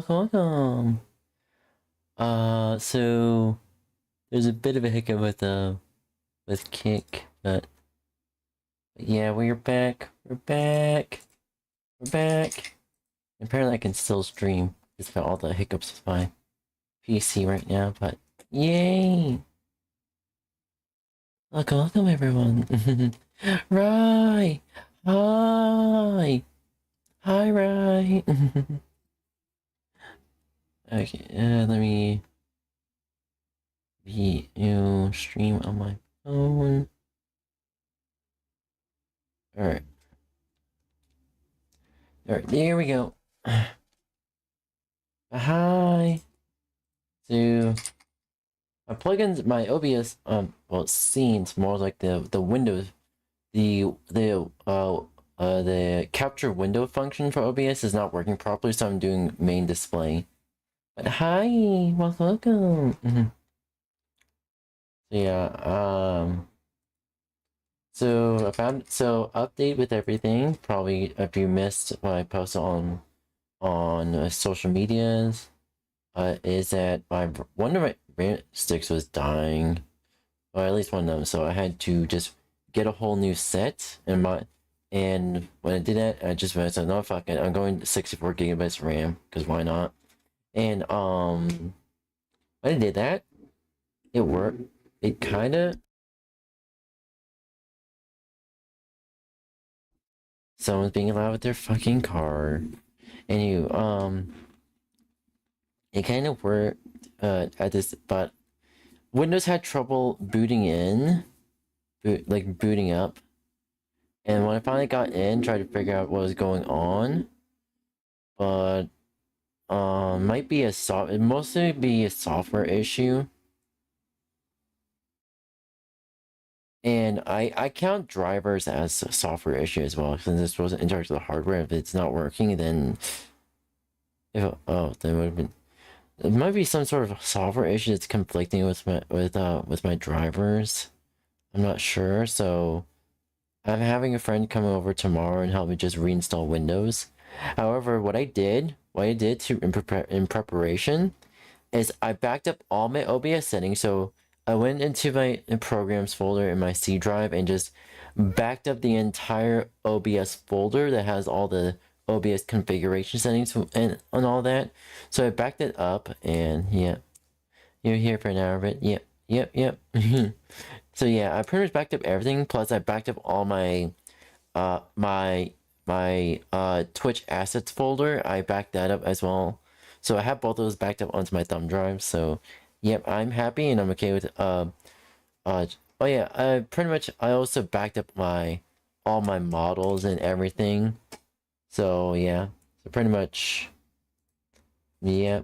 welcome. So there's a bit of a hiccup with Kick, but yeah, we're back. We're back. We're back. Apparently, I can still stream despite all the hiccups with my PC right now. But yay! Welcome everyone. Rai, hi, hi, Rai. Okay, let me stream on my phone. Alright. Alright, there we go. Hi. So my plugins, my OBS, well, scenes more like the windows, the capture window function for OBS is not working properly, so I'm doing main display. But hi, welcome. So yeah, so update with everything. Probably if you missed what I posted on social medias, is that one of my sticks was dying, or at least one of them. So I had to just get a whole new set, and when I did that, I just realized, no, fuck it, I'm going to 64 gigabytes RAM because why not? And when I did that, it worked. It kind of. Someone's being loud with their fucking car. Anyway, it kind of worked at this, but Windows had trouble booting up. And when I finally got in, tried to figure out what was going on, but might be it mostly be a software issue. And I count drivers as a software issue as well, since this wasn't in charge of the hardware. If it's not working, then then it would have been. It might be some sort of software issue that's conflicting with my drivers. I'm not sure, so I'm having a friend come over tomorrow and help me just reinstall Windows. However, what I did in preparation is I backed up all my OBS settings. So I went into my programs folder in my C drive and just backed up the entire OBS folder that has all the OBS configuration settings and all that. So I backed it up, and yeah, you're here for an hour, but yep. So yeah, I pretty much backed up everything. Plus, I backed up all my Twitch assets folder. I backed that up as well. So I have both those backed up onto my thumb drive. So yep, I'm happy and I'm okay with oh yeah, I also backed up all my models and everything. So yeah, so pretty much, yeah,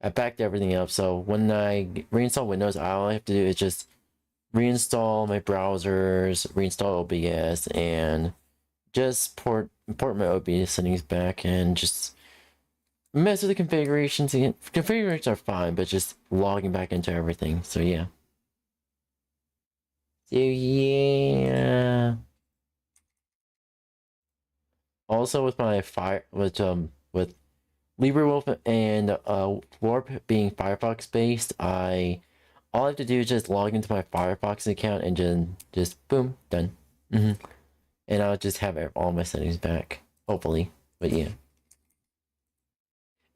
I backed everything up. So when I reinstall Windows, all I have to do is just reinstall my browsers, reinstall OBS, and just import my OBS settings back, and just mess with the configurations again. Configurations are fine, but just logging back into everything. So yeah. So yeah. Also with my with LibreWolf and Warp being Firefox based, all I have to do is just log into my Firefox account and just boom, done. And I'll just have all my settings back, hopefully. But yeah.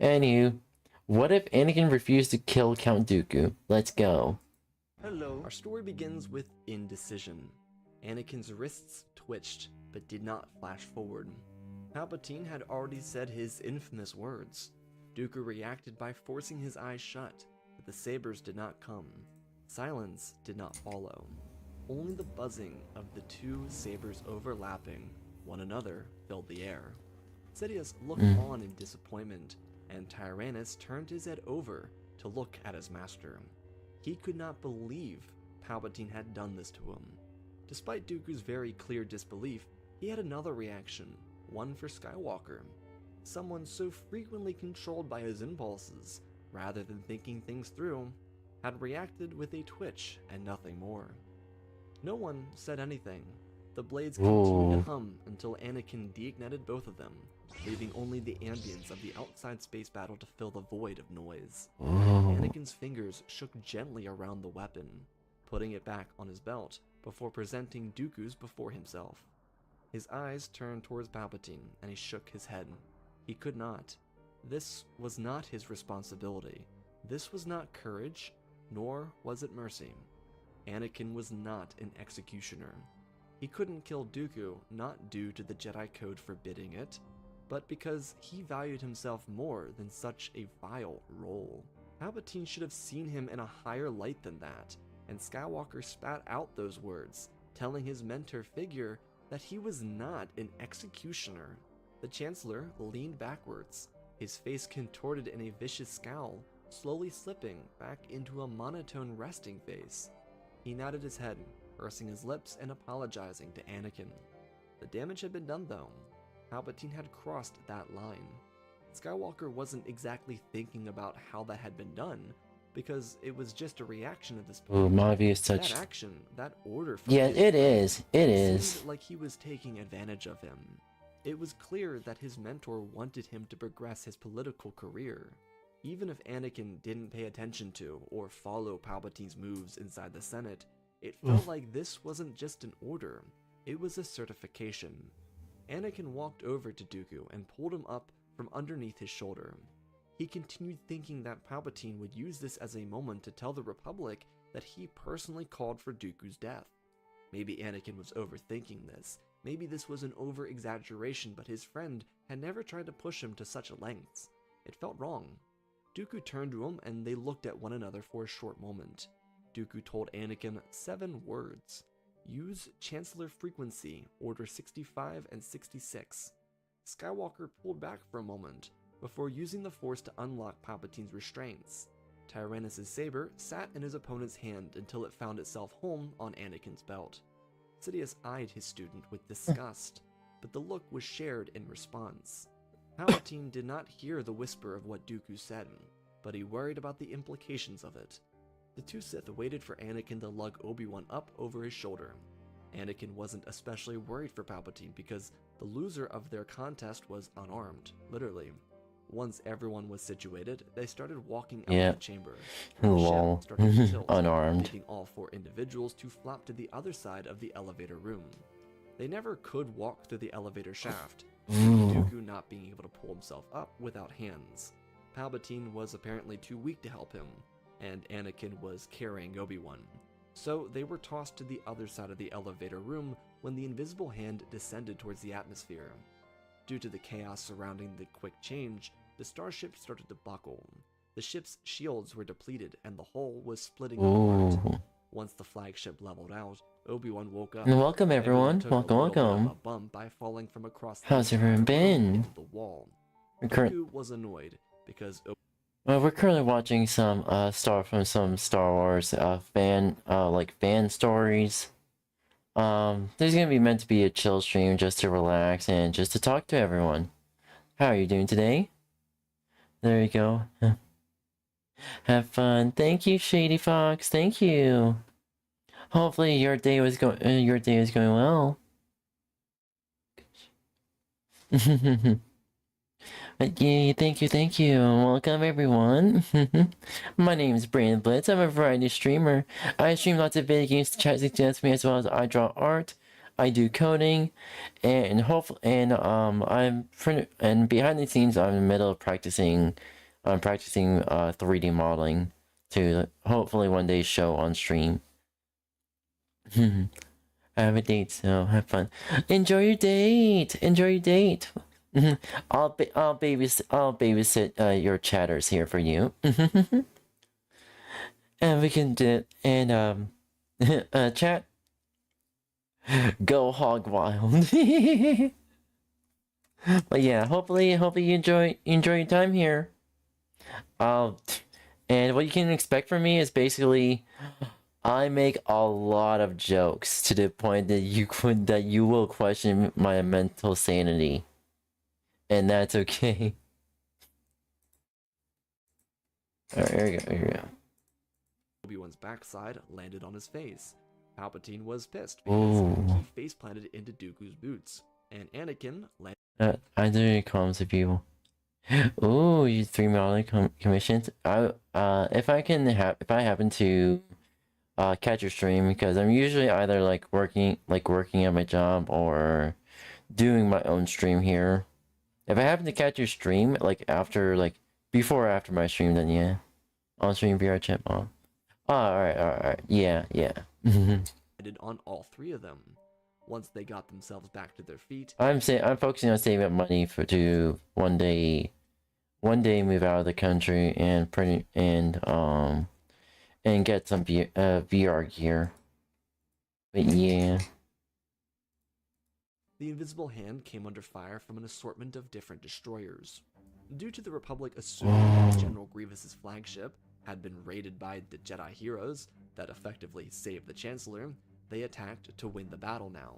Anywho, what if Anakin refused to kill Count Dooku? Let's go. Hello. Our story begins with indecision. Anakin's wrists twitched, but did not flash forward. Palpatine had already said his infamous words. Dooku reacted by forcing his eyes shut, but the sabers did not come. Silence did not follow. Only the buzzing of the two sabers overlapping one another filled the air. Sidious looked on in disappointment, and Tyrannus turned his head over to look at his master. He could not believe Palpatine had done this to him. Despite Dooku's very clear disbelief, he had another reaction, one for Skywalker. Someone so frequently controlled by his impulses, rather than thinking things through, had reacted with a twitch and nothing more. No one said anything. The blades continued to hum until Anakin deignited both of them, leaving only the ambience of the outside space battle to fill the void of noise. Ooh. Anakin's fingers shook gently around the weapon, putting it back on his belt before presenting Dooku's before himself. His eyes turned towards Palpatine, and he shook his head. He could not. This was not his responsibility. This was not courage, nor was it mercy. Anakin was not an executioner. He couldn't kill Dooku not due to the Jedi Code forbidding it, but because he valued himself more than such a vile role. Palpatine should have seen him in a higher light than that, and Skywalker spat out those words, telling his mentor figure that he was not an executioner. The Chancellor leaned backwards, his face contorted in a vicious scowl, slowly slipping back into a monotone resting face. He nodded his head, pursing his lips and apologizing to Anakin. The damage had been done though. Palpatine had crossed that line. Skywalker wasn't exactly thinking about how that had been done, because it was just a reaction at this point. Ooh, Mavi is such... That action, that order from Yeah, his it friend, is. It is. seemed like he was taking advantage of him. It was clear that his mentor wanted him to progress his political career. Even if Anakin didn't pay attention to or follow Palpatine's moves inside the Senate, it felt like this wasn't just an order, it was a certification. Anakin walked over to Dooku and pulled him up from underneath his shoulder. He continued thinking that Palpatine would use this as a moment to tell the Republic that he personally called for Dooku's death. Maybe Anakin was overthinking this. Maybe this was an over-exaggeration, but his friend had never tried to push him to such lengths. It felt wrong. Dooku turned to him and they looked at one another for a short moment. Dooku told Anakin 7 words. Use Chancellor Frequency, Order 65 and 66. Skywalker pulled back for a moment, before using the Force to unlock Palpatine's restraints. Tyrannus' saber sat in his opponent's hand until it found itself home on Anakin's belt. Sidious eyed his student with disgust, but the look was shared in response. Palpatine did not hear the whisper of what Dooku said, but he worried about the implications of it. The two Sith waited for Anakin to lug Obi-Wan up over his shoulder. Anakin wasn't especially worried for Palpatine because the loser of their contest was unarmed, literally. Once everyone was situated, they started walking out of the chamber. The ship started to tilt, unarmed, leaving all 4 individuals to flop to the other side of the elevator room. They never could walk through the elevator shaft, Dooku not being able to pull himself up without hands. Palpatine was apparently too weak to help him, and Anakin was carrying Obi-Wan. So they were tossed to the other side of the elevator room when the invisible hand descended towards the atmosphere. Due to the chaos surrounding the quick change, the starship started to buckle. The ship's shields were depleted and the hull was splitting apart. Once the flagship leveled out, Obi-Wan woke up. Welcome everyone. Welcome. A bump by falling from across How's everyone been? into the wall. Dooku was annoyed because we're currently watching some Star Wars fan stories. There's gonna be meant to be a chill stream just to relax and just to talk to everyone. How are you doing today? There you go. Have fun. Thank you, Shady Fox. Thank you. Hopefully your day is going well. Yeah, thank you. Welcome everyone. My name is Brandon Blitz. I'm a variety streamer. I stream lots of video games to chat suggests me, as well as I draw art, I do coding, and and behind the scenes I'm in the middle of practicing 3D modeling to hopefully one day show on stream. I have a date, so have fun. Enjoy your date. I'll babysit your chatters here for you. And we can do chat. Go hog wild. But yeah, hopefully you enjoy your time here. And what you can expect from me is basically I make a lot of jokes to the point that you will question my mental sanity. And that's okay. Alright, here we go. Obi-Wan's backside landed on his face. Palpatine was pissed because he face planted into Dooku's boots, and Anakin landed I literally calms the people. Oh, you $3 million commissions. If I happen to catch your stream, because I'm usually either working at my job or doing my own stream here. If I happen to catch your stream before or after my stream, then yeah, I'll stream VR chat mom. Oh, all right, yeah. On all three of them. Once they got themselves back to their feet, I'm focusing on saving up money to one day move out of the country and get some VR gear. But yeah. the invisible hand came under fire from an assortment of different destroyers. Due to the Republic assuming that General Grievous's flagship had been raided by the Jedi heroes that effectively saved the Chancellor, they attacked to win the battle now.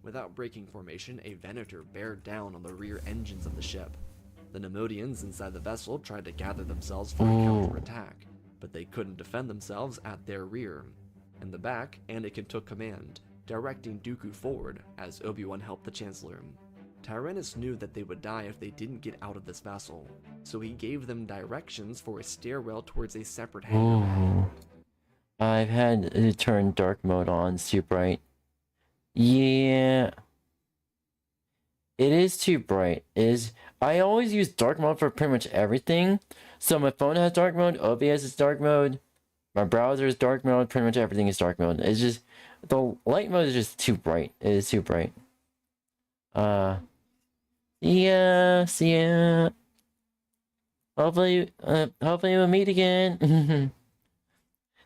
Without breaking formation, a Venator bared down on the rear engines of the ship. The Nemodians inside the vessel tried to gather themselves for a counterattack, but they couldn't defend themselves at their rear. In the back, Anakin took command, directing Dooku forward as Obi-Wan helped the Chancellor. Tyrannus knew that they would die if they didn't get out of this vessel, so he gave them directions for a stairwell towards a separate hangar. I've had to turn dark mode on, it's too bright. Yeah. It is too bright. I always use dark mode for pretty much everything. So my phone has dark mode, OBS is dark mode, my browser is dark mode, pretty much everything is dark mode. It's just, the light mode is just too bright. It is too bright. Yeah. Hopefully we'll meet again.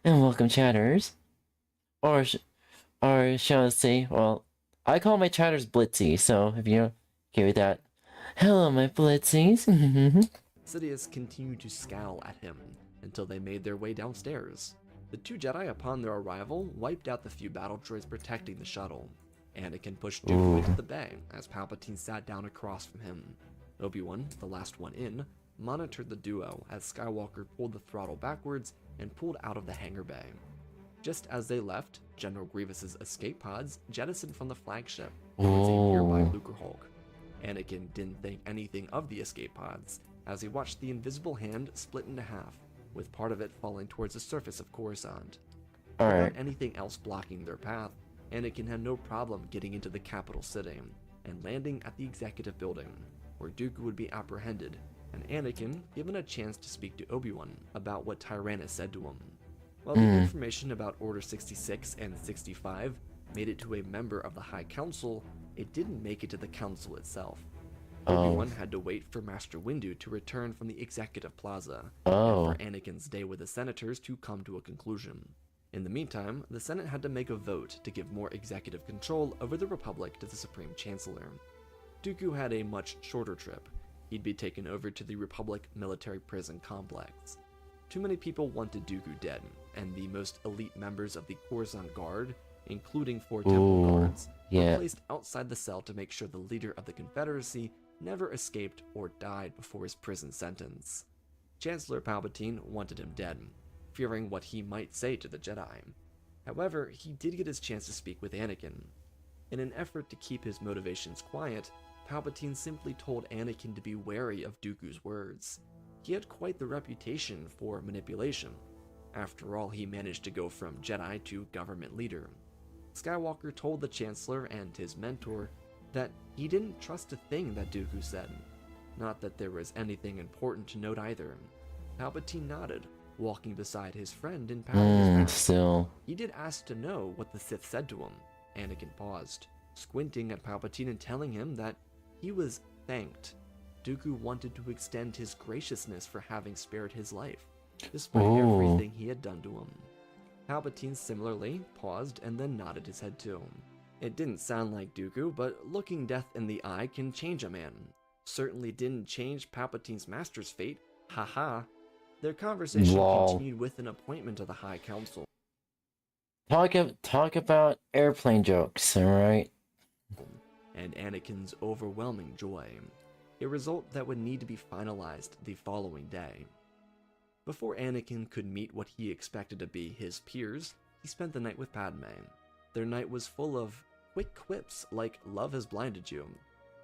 And welcome, chatters. Or shall I say, well, I call my chatters Blitzy, so if you're okay with that. Hello, my Blitzies. Sidious continued to scowl at him until they made their way downstairs. The two Jedi, upon their arrival, wiped out the few battle droids protecting the shuttle. Anakin pushed Dooku into the bay as Palpatine sat down across from him. Obi-Wan, the last one in, monitored the duo as Skywalker pulled the throttle backwards and pulled out of the hangar bay. Just as they left, General Grievous's escape pods jettisoned from the flagship towards a nearby Lucrehulk. Anakin didn't think anything of the escape pods as he watched the invisible hand split into half, with part of it falling towards the surface of Coruscant. Without anything else blocking their path, Anakin had no problem getting into the capital city and landing at the executive building, where Dooku would be apprehended, and Anakin given a chance to speak to Obi-Wan about what Tyrannus said to him. While the information about Order 66 and 65 made it to a member of the High Council, it didn't make it to the Council itself. Obi-Wan had to wait for Master Windu to return from the Executive Plaza, and for Anakin's day with the Senators to come to a conclusion. In the meantime, the Senate had to make a vote to give more executive control over the Republic to the Supreme Chancellor. Dooku had a much shorter trip. He'd be taken over to the Republic military prison complex. Too many people wanted Dooku dead, and the most elite members of the Coruscant Guard, including 4 temple guards, were placed outside the cell to make sure the leader of the Confederacy never escaped or died before his prison sentence. Chancellor Palpatine wanted him dead, fearing what he might say to the Jedi. However, he did get his chance to speak with Anakin. In an effort to keep his motivations quiet, Palpatine simply told Anakin to be wary of Dooku's words. He had quite the reputation for manipulation. After all, he managed to go from Jedi to government leader. Skywalker told the Chancellor and his mentor that he didn't trust a thing that Dooku said. Not that there was anything important to note either. Palpatine nodded, walking beside his friend in Padme's He did ask to know what the Sith said to him. Anakin paused, squinting at Palpatine and telling him that he was thanked. Dooku wanted to extend his graciousness for having spared his life, despite everything he had done to him. Palpatine similarly paused and then nodded his head too. It didn't sound like Dooku, but looking death in the eye can change a man. Certainly didn't change Palpatine's master's fate, haha. Their conversation continued with an appointment of the High Council. Talk about airplane jokes, alright? And Anakin's overwhelming joy. A result that would need to be finalized the following day. Before Anakin could meet what he expected to be his peers, he spent the night with Padme. Their night was full of quick quips like "love has blinded you,"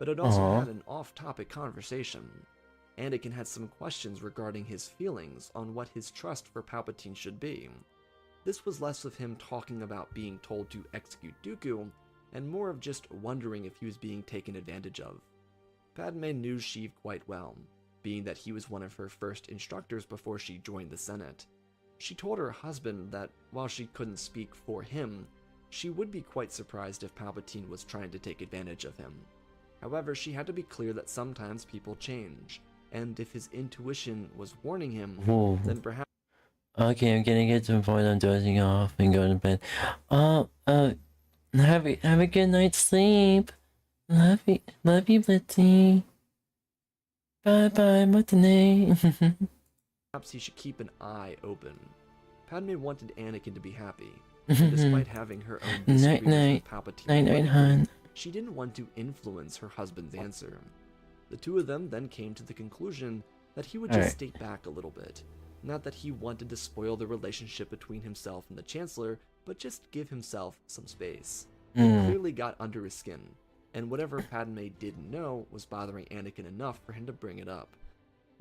but had also had an off-topic conversation. Anakin had some questions regarding his feelings on what his trust for Palpatine should be. This was less of him talking about being told to execute Dooku, and more of just wondering if he was being taken advantage of. Padme knew Sheev quite well, being that he was one of her first instructors before she joined the Senate. She told her husband that while she couldn't speak for him, she would be quite surprised if Palpatine was trying to take advantage of him. However, she had to be clear that sometimes people change, and if his intuition was warning him, then perhaps... Okay, I'm gonna get to the point. I'm dozing off and going to bed. Have a good night's sleep. Love you, Blitzy. Bye bye, Matane. perhaps he should keep an eye open. Padme wanted Anakin to be happy, and despite having her own disagreements with Palpatine, night, hon. She didn't want to influence her husband's answer. The two of them then came to the conclusion that he would just stay back a little bit. Not that he wanted to spoil the relationship between himself and the Chancellor, but just give himself some space. It clearly got under his skin, and whatever Padme didn't know was bothering Anakin enough for him to bring it up.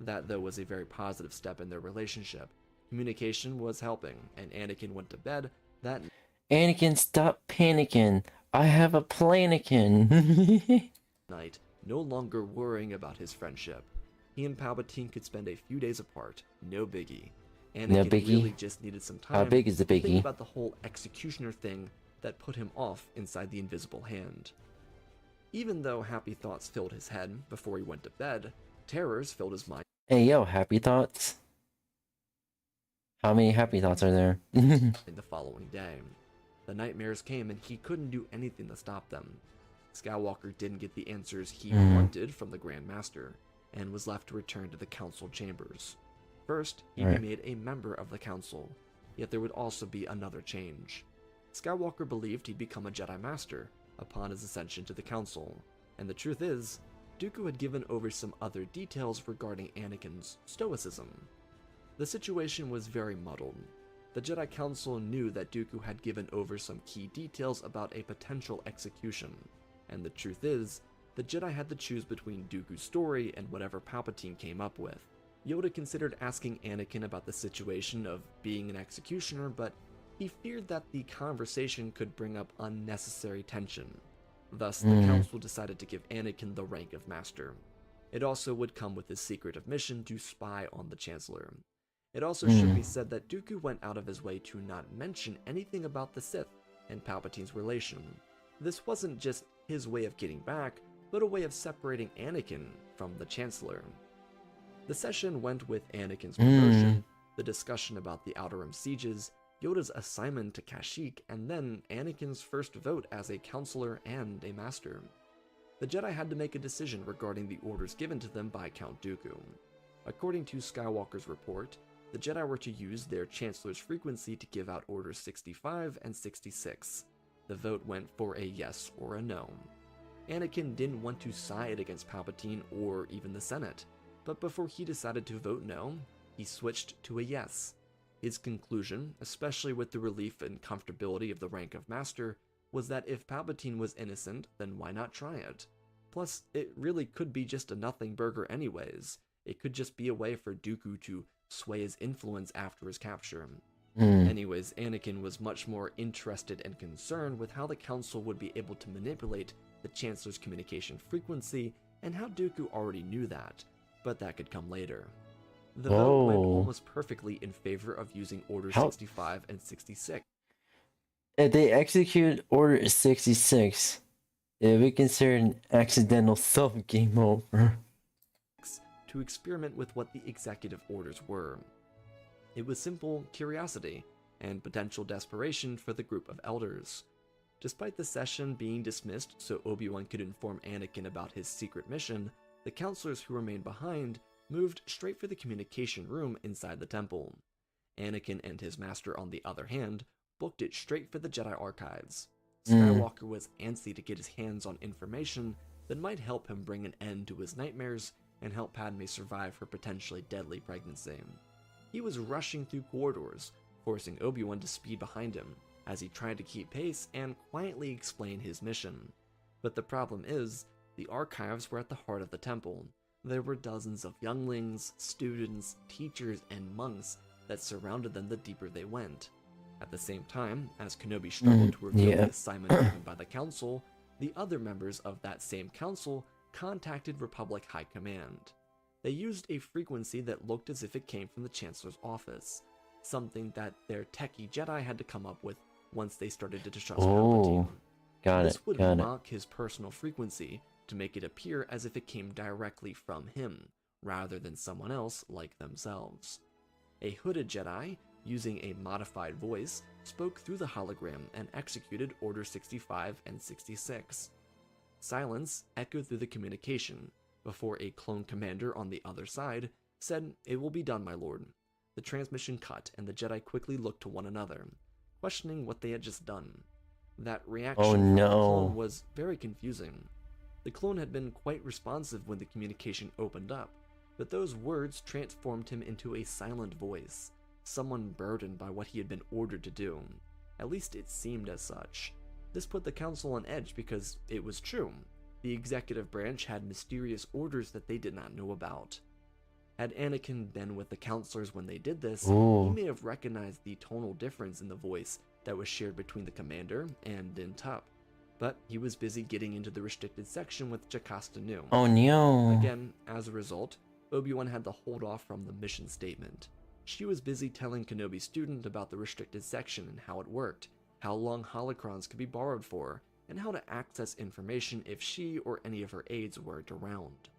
That, though, was a very positive step in their relationship. Communication was helping, and Anakin went to bed that Anakin, stop panicking. I have a planikin. night, no longer worrying about his friendship. He and Palpatine could spend a few days apart, no biggie. Anakin really just needed some time How big is the to biggie? think about the whole executioner thing that put him off inside the invisible hand. Even though happy thoughts filled his head before he went to bed, terrors filled his mind. Hey yo, happy thoughts? How many happy thoughts are there? In the following day, the nightmares came and he couldn't do anything to stop them. Skywalker didn't get the answers he wanted from the Grand Master, and was left to return to the council chambers. First, he'd be made a member of the council, yet there would also be another change. Skywalker believed he'd become a Jedi Master upon his ascension to the council, and the truth is, Dooku had given over some other details regarding Anakin's stoicism. The situation was very muddled. The Jedi Council knew that Dooku had given over some key details about a potential execution, and the truth is, the Jedi had to choose between Dooku's story and whatever Palpatine came up with. Yoda considered asking Anakin about the situation of being an executioner, but he feared that the conversation could bring up unnecessary tension. Thus, the council decided to give Anakin the rank of Master. It also would come with his secretive mission to spy on the Chancellor. It also should be said that Dooku went out of his way to not mention anything about the Sith and Palpatine's relation. This wasn't just his way of getting back, but a way of separating Anakin from the Chancellor. The session went with Anakin's promotion, the discussion about the Outer Rim sieges, Yoda's assignment to Kashyyyk, and then Anakin's first vote as a counselor and a master. The Jedi had to make a decision regarding the orders given to them by Count Dooku. According to Skywalker's report, the Jedi were to use their Chancellor's frequency to give out Orders 65 and 66. The vote went for a yes or a no. Anakin didn't want to side against Palpatine or even the Senate, but before he decided to vote no, he switched to a yes. His conclusion, especially with the relief and comfortability of the rank of Master, was that if Palpatine was innocent, then why not try it? Plus, it really could be just a nothing burger anyways. It could just be a way for Dooku to sway his influence after his capture. Anyways, Anakin was much more interested and concerned with how the Council would be able to manipulate the Chancellor's communication frequency, and how Dooku already knew that, but that could come later. The vote went almost perfectly in favor of using Orders 65 and 66. If they execute Order 66, it would be considered an accidental self-game over. To experiment with what the executive orders were. It was simple curiosity and potential desperation for the group of elders. Despite the session being dismissed so Obi-Wan could inform Anakin about his secret mission, the counselors who remained behind moved straight for the communication room inside the temple. Anakin and his master, on the other hand, booked it straight for the Jedi archives. Skywalker was antsy to get his hands on information that might help him bring an end to his nightmares and help Padme survive her potentially deadly pregnancy. He was rushing through corridors, forcing Obi-Wan to speed behind him, as he tried to keep pace and quietly explain his mission. But the problem is, The archives were at the heart of the temple. There were dozens of younglings, students, teachers, and monks that surrounded them the deeper they went. At the same time, as Kenobi struggled to reveal the assignment given by the council, the other members of that same council contacted Republic High Command. They used a frequency that looked as if it came from the Chancellor's office, something that their techie Jedi had to come up with once they started to distrust Palpatine. This would mock his personal frequency to make it appear as if it came directly from him, rather than someone else like themselves. A hooded Jedi, using a modified voice, spoke through the hologram and executed Order 65 and 66. Silence echoed through the communication, before a clone commander on the other side said, "It will be done, my lord." The transmission cut, and the Jedi quickly looked to one another, questioning what they had just done. That reaction from the clone was very confusing. The clone had been quite responsive when the communication opened up, but those words transformed him into a silent voice, someone burdened by what he had been ordered to do. At least it seemed as such. This put the council on edge because it was true. The executive branch had mysterious orders that they did not know about. Had Anakin been with the counselors when they did this, he may have recognized the tonal difference in the voice that was shared between the commander and Din Tup, but he was busy getting into the restricted section with Jocasta Nu. Oh no! Again, as a result, Obi-Wan had to hold off from the mission statement. She was busy telling Kenobi's student about the restricted section and how it worked, how long holocrons could be borrowed for, and how to access information if she or any of her aides weren't around.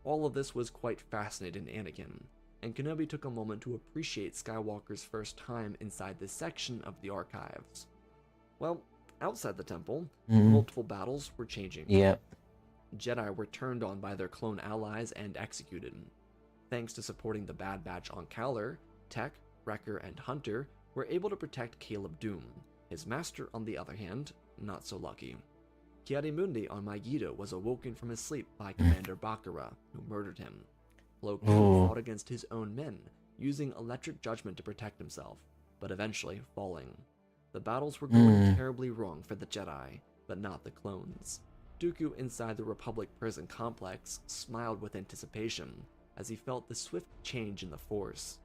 All of this was quite fascinating to Anakin, and Kenobi took a moment to appreciate Skywalker's first time inside this section of the archives. Well, outside the temple, multiple battles were changing. Jedi were turned on by their clone allies and executed. Thanks to supporting the Bad Batch on Kaller, Tech, Wrecker, and Hunter were able to protect Caleb Dume. His master, on the other hand, not so lucky. Ki-Adi-Mundi on Megiddo was awoken from his sleep by Commander Baccarat, who murdered him. Plo Koon fought against his own men, using electric judgment to protect himself, but eventually falling. The battles were going terribly wrong for the Jedi, but not the clones. Dooku inside the Republic prison complex smiled with anticipation as he felt the swift change in the Force.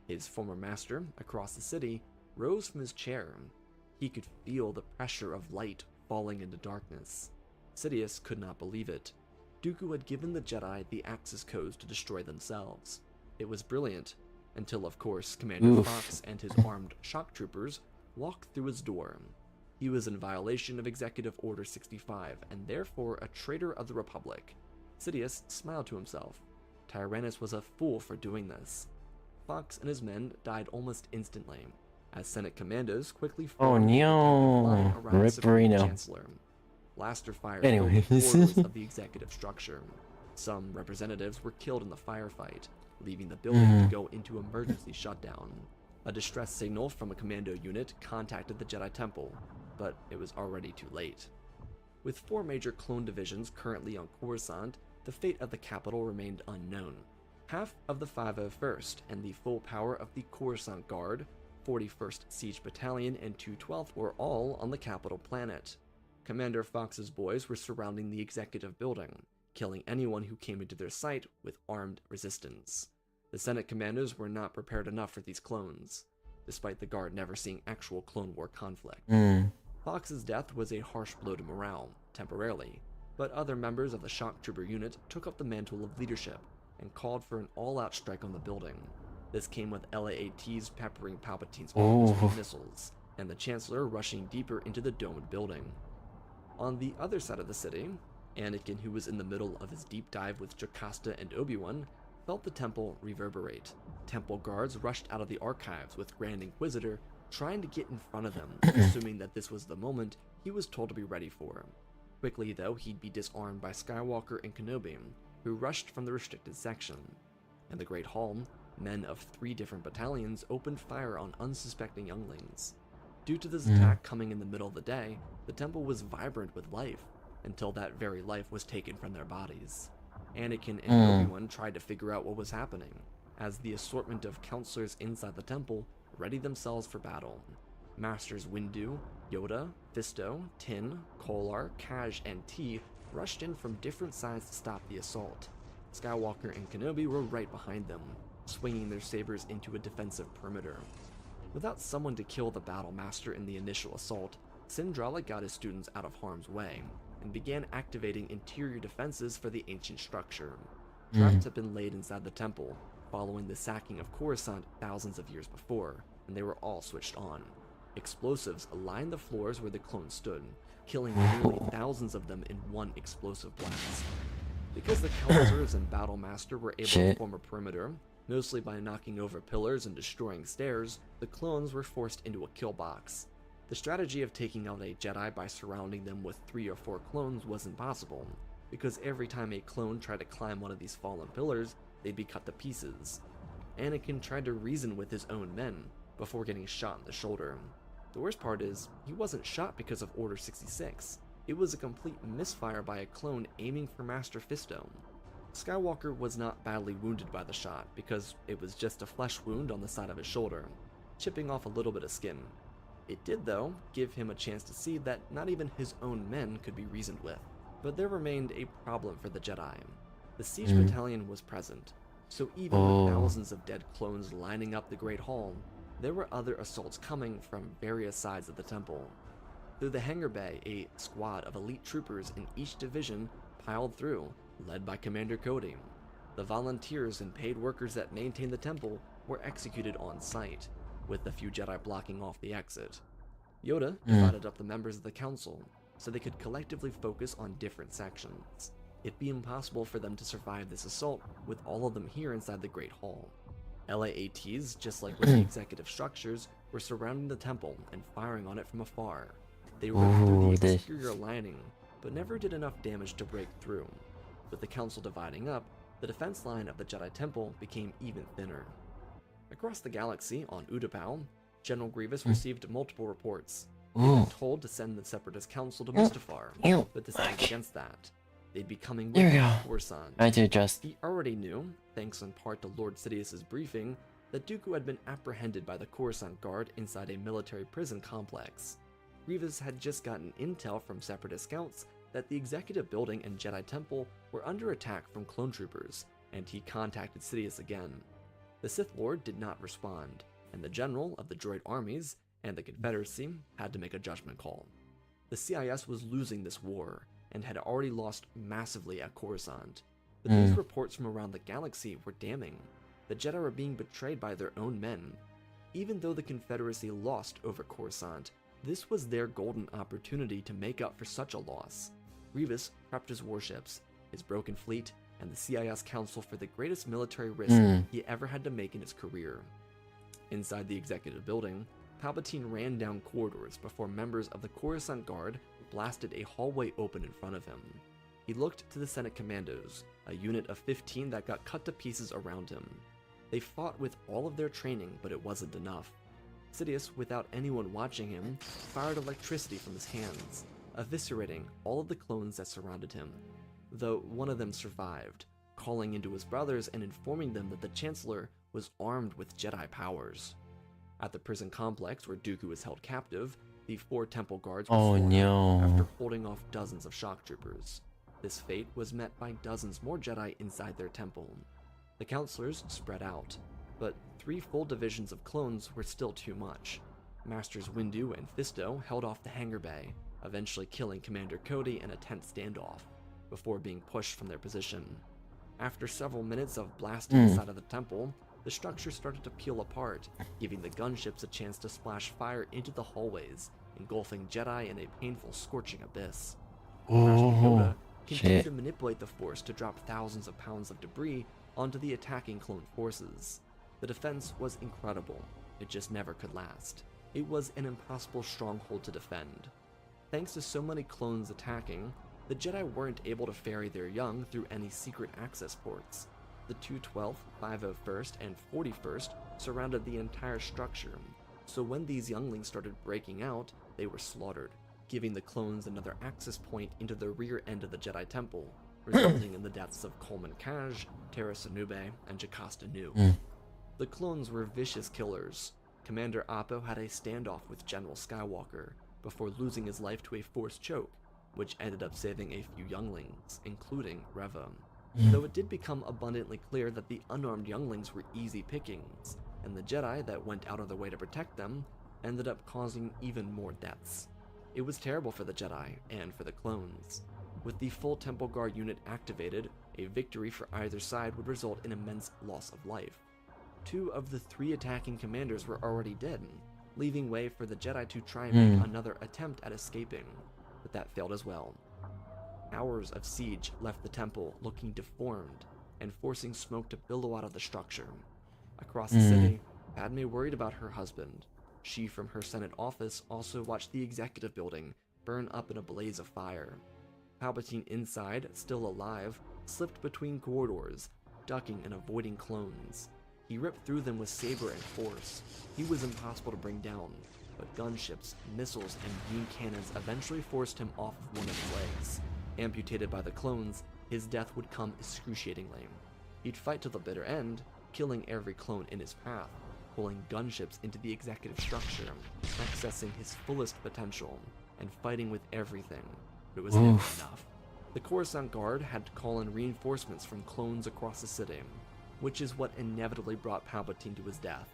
His former master, across the city, rose from his chair. He could feel the pressure of light falling into darkness. Sidious could not believe it. Dooku had given the Jedi the access codes to destroy themselves. It was brilliant, until of course Commander Fox and his armed shock troopers walked through his door. He was in violation of Executive Order 65, and therefore a traitor of the Republic. Sidious smiled to himself. Tyrannus was a fool for doing this. Fox and his men died almost instantly, as Senate commandos quickly formed around the Supreme Chancellor. Blaster fire filled the corridors of the executive structure. Some representatives were killed in the firefight, leaving the building to go into emergency shutdown. A distress signal from a commando unit contacted the Jedi Temple, but it was already too late. With 4 major clone divisions currently on Coruscant, the fate of the capital remained unknown. Half of the 501st and the full power of the Coruscant Guard, 41st Siege Battalion, and 212th were all on the capital planet. Commander Fox's boys were surrounding the executive building, killing anyone who came into their sight with armed resistance. The Senate commandos were not prepared enough for these clones, despite the Guard never seeing actual Clone War conflict. Fox's death was a harsh blow to morale, temporarily, but other members of the shock trooper unit took up the mantle of leadership and called for an all-out strike on the building. This came with LAATs peppering Palpatine's office with missiles, and the Chancellor rushing deeper into the domed building. On the other side of the city, Anakin, who was in the middle of his deep dive with Jocasta and Obi-Wan, felt the temple reverberate. Temple guards rushed out of the archives with Grand Inquisitor trying to get in front of them, assuming that this was the moment he was told to be ready for. Quickly, though, he'd be disarmed by Skywalker and Kenobi, who rushed from the restricted section. In the Great Hall, men of 3 different battalions opened fire on unsuspecting younglings. Due to this attack coming in the middle of the day, the temple was vibrant with life, until that very life was taken from their bodies. Anakin and Obi-Wan tried to figure out what was happening, as the assortment of counselors inside the temple readied themselves for battle. Masters Windu, Yoda, Fisto, Tin, Kolar, Kaj, and T rushed in from different sides to stop the assault. Skywalker and Kenobi were right behind them, swinging their sabers into a defensive perimeter. Without someone to kill the Battle Master in the initial assault, Syndrala got his students out of harm's way, and began activating interior defenses for the ancient structure. Traps had been laid inside the temple, following the sacking of Coruscant thousands of years before, and they were all switched on. Explosives lined the floors where the clones stood, killing nearly thousands of them in one explosive blast. Because the Kelzers and Battle Master were able to form a perimeter, mostly by knocking over pillars and destroying stairs, the clones were forced into a kill box. The strategy of taking out a Jedi by surrounding them with 3 or 4 clones wasn't possible, because every time a clone tried to climb one of these fallen pillars, they'd be cut to pieces. Anakin tried to reason with his own men, before getting shot in the shoulder. The worst part is, he wasn't shot because of Order 66. It was a complete misfire by a clone aiming for Master Fisto. Skywalker was not badly wounded by the shot, because it was just a flesh wound on the side of his shoulder, chipping off a little bit of skin. It did, though, give him a chance to see that not even his own men could be reasoned with. But there remained a problem for the Jedi. The Siege Battalion was present, so even with thousands of dead clones lining up the Great Hall, there were other assaults coming from various sides of the temple. Through the hangar bay, a squad of elite troopers in each division piled through, led by Commander Cody. The volunteers and paid workers that maintained the temple were executed on site, with the few Jedi blocking off the exit. Yoda divided up the members of the council, so they could collectively focus on different sections. It'd be impossible for them to survive this assault with all of them here inside the Great Hall. LAATs, just like with the executive structures, were surrounding the temple and firing on it from afar. They ripped through the exterior lining, but never did enough damage to break through. With the council dividing up, the defense line of the Jedi Temple became even thinner. Across the galaxy, on 𝙂𝙚, General Grievous received multiple reports. He'd been told to send the Separatist Council to Mustafar, but decided against that. They'd be coming with him to Coruscant. I had to adjust. He already knew, thanks in part to Lord Sidious's briefing, that Dooku had been apprehended by the Coruscant Guard inside a military prison complex. Grievous had just gotten intel from Separatist scouts that the Executive Building and Jedi Temple were under attack from clone troopers, and he contacted Sidious again. The Sith Lord did not respond, and the General of the droid armies and the Confederacy had to make a judgment call. The CIS was losing this war, and had already lost massively at Coruscant, but these reports from around the galaxy were damning. The Jedi were being betrayed by their own men. Even though the Confederacy lost over Coruscant, this was their golden opportunity to make up for such a loss. Grievous prepped his warships, his broken fleet, and the CIS Council for the greatest military risk he ever had to make in his career. Inside the Executive Building, Palpatine ran down corridors before members of the Coruscant Guard blasted a hallway open in front of him. He looked to the Senate Commandos, a unit of 15 that got cut to pieces around him. They fought with all of their training, but it wasn't enough. Sidious, without anyone watching him, fired electricity from his hands, eviscerating all of the clones that surrounded him, though one of them survived, calling into his brothers and informing them that the Chancellor was armed with Jedi powers. At the prison complex where Dooku was held captive, the 4 temple guards were slaughtered after holding off dozens of shock troopers. This fate was met by dozens more Jedi inside their temple. The counselors spread out, but 3 full divisions of clones were still too much. Masters Windu and Fisto held off the hangar bay, eventually killing Commander Cody in a tense standoff, before being pushed from their position. After several minutes of blasting inside of the temple, the structure started to peel apart, giving the gunships a chance to splash fire into the hallways, engulfing Jedi in a painful, scorching abyss. Master Yoda continued to manipulate the Force to drop thousands of pounds of debris onto the attacking clone forces. The defense was incredible, it just never could last. It was an impossible stronghold to defend. Thanks to so many clones attacking, the Jedi weren't able to ferry their young through any secret access ports. The 212th, 501st, and 41st surrounded the entire structure, so when these younglings started breaking out, they were slaughtered, giving the clones another access point into the rear end of the Jedi Temple, resulting in the deaths of Coleman Kaj, Terra Sanube, and Jocasta Nu. The clones were vicious killers. Commander Appo had a standoff with General Skywalker, before losing his life to a Force choke, which ended up saving a few younglings, including Reva. Mm. Though it did become abundantly clear that the unarmed younglings were easy pickings, and the Jedi that went out of their way to protect them ended up causing even more deaths. It was terrible for the Jedi and for the clones. With the full Temple Guard unit activated, a victory for either side would result in immense loss of life. 2 of the 3 attacking commanders were already dead, leaving way for the Jedi to try and make another attempt at escaping, but that failed as well. Hours of siege left the temple looking deformed and forcing smoke to billow out of the structure. Across the city, Padme worried about her husband. She, from her Senate office, also watched the executive building burn up in a blaze of fire. Palpatine inside, still alive, slipped between corridors, ducking and avoiding clones. He ripped through them with saber and force. He was impossible to bring down, but gunships, missiles, and beam cannons eventually forced him off of one of his legs. Amputated by the clones, his death would come excruciatingly. He'd fight to the bitter end, killing every clone in his path, pulling gunships into the executive structure, accessing his fullest potential, and fighting with everything. But it was never enough. The Coruscant Guard had to call in reinforcements from clones across the city, which is what inevitably brought Palpatine to his death.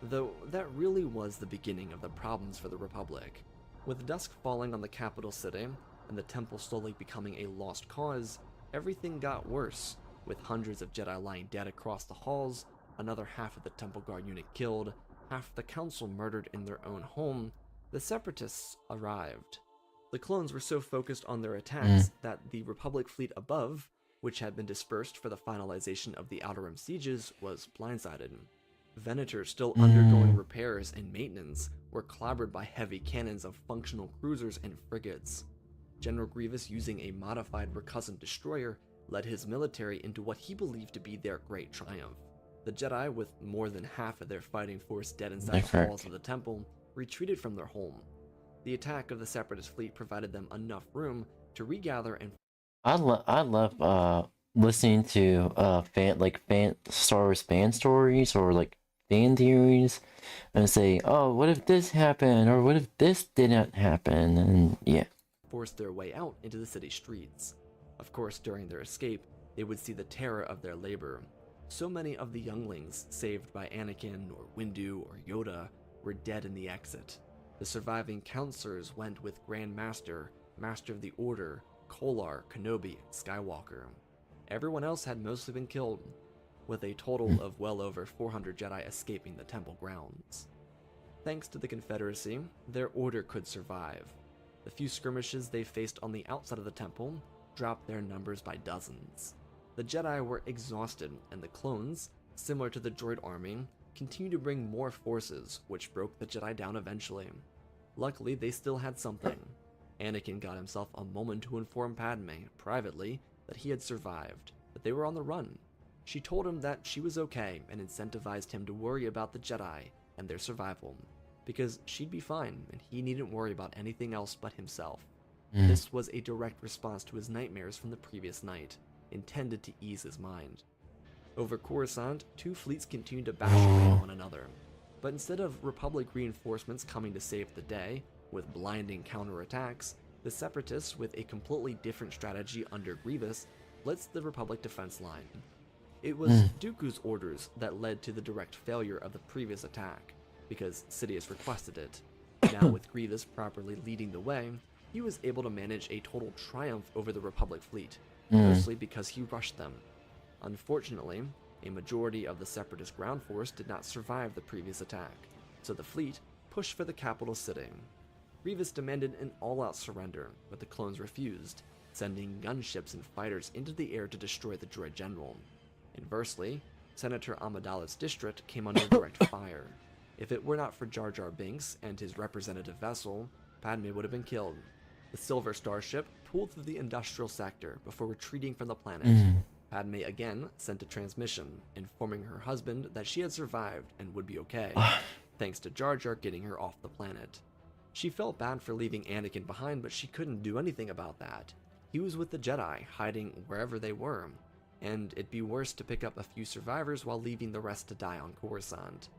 Though that really was the beginning of the problems for the Republic. With dusk falling on the capital city, and the temple slowly becoming a lost cause, everything got worse, with hundreds of Jedi lying dead across the halls, another half of the Temple Guard unit killed, half the council murdered in their own home. The Separatists arrived. The clones were so focused on their attacks that the Republic fleet above, which had been dispersed for the finalization of the Outer Rim sieges, was blindsided. Venators still undergoing repairs and maintenance were clobbered by heavy cannons of functional cruisers and frigates. General Grievous, using a modified recusant destroyer, led his military into what he believed to be their great triumph. The Jedi, with more than half of their fighting force dead inside the walls of the temple, retreated from their home. The attack of the Separatist fleet provided them enough room to regather and I love listening to fan Star Wars fan stories or like fan theories and say, oh, what if this happened or what if this didn't happen, and yeah. forced their way out into the city streets. Of course, during their escape, they would see the terror of their labor. So many of the younglings saved by Anakin or Windu or Yoda were dead in the exit. The surviving counselors went with Grand Master, Master of the Order, Kolar, Kenobi, and Skywalker. Everyone else had mostly been killed, with a total of well over 400 Jedi escaping the temple grounds. Thanks to the Confederacy, their order could survive. The few skirmishes they faced on the outside of the temple dropped their numbers by dozens. The Jedi were exhausted, and the clones, similar to the droid army, continued to bring more forces, which broke the Jedi down eventually. Luckily, they still had something. Anakin got himself a moment to inform Padme, privately, that he had survived, but they were on the run. She told him that she was okay and incentivized him to worry about the Jedi and their survival, because she'd be fine and he needn't worry about anything else but himself. This was a direct response to his nightmares from the previous night, intended to ease his mind. Over Coruscant, 2 fleets continued to bash away at one another, but instead of Republic reinforcements coming to save the day, with blinding counterattacks, the Separatists, with a completely different strategy under Grievous, blitzed the Republic defense line. It was Dooku's orders that led to the direct failure of the previous attack, because Sidious requested it. Now with Grievous properly leading the way, he was able to manage a total triumph over the Republic fleet, mostly because he rushed them. Unfortunately, a majority of the Separatist ground force did not survive the previous attack, so the fleet pushed for the capital city. Grievous demanded an all-out surrender, but the clones refused, sending gunships and fighters into the air to destroy the droid general. Inversely, Senator Amidala's district came under direct fire. If it were not for Jar Jar Binks and his representative vessel, Padme would have been killed. The Silver Starship pulled through the industrial sector before retreating from the planet. Padme again sent a transmission, informing her husband that she had survived and would be okay, thanks to Jar Jar getting her off the planet. She felt bad for leaving Anakin behind, but she couldn't do anything about that. He was with the Jedi, hiding wherever they were, and it'd be worse to pick up a few survivors while leaving the rest to die on Coruscant.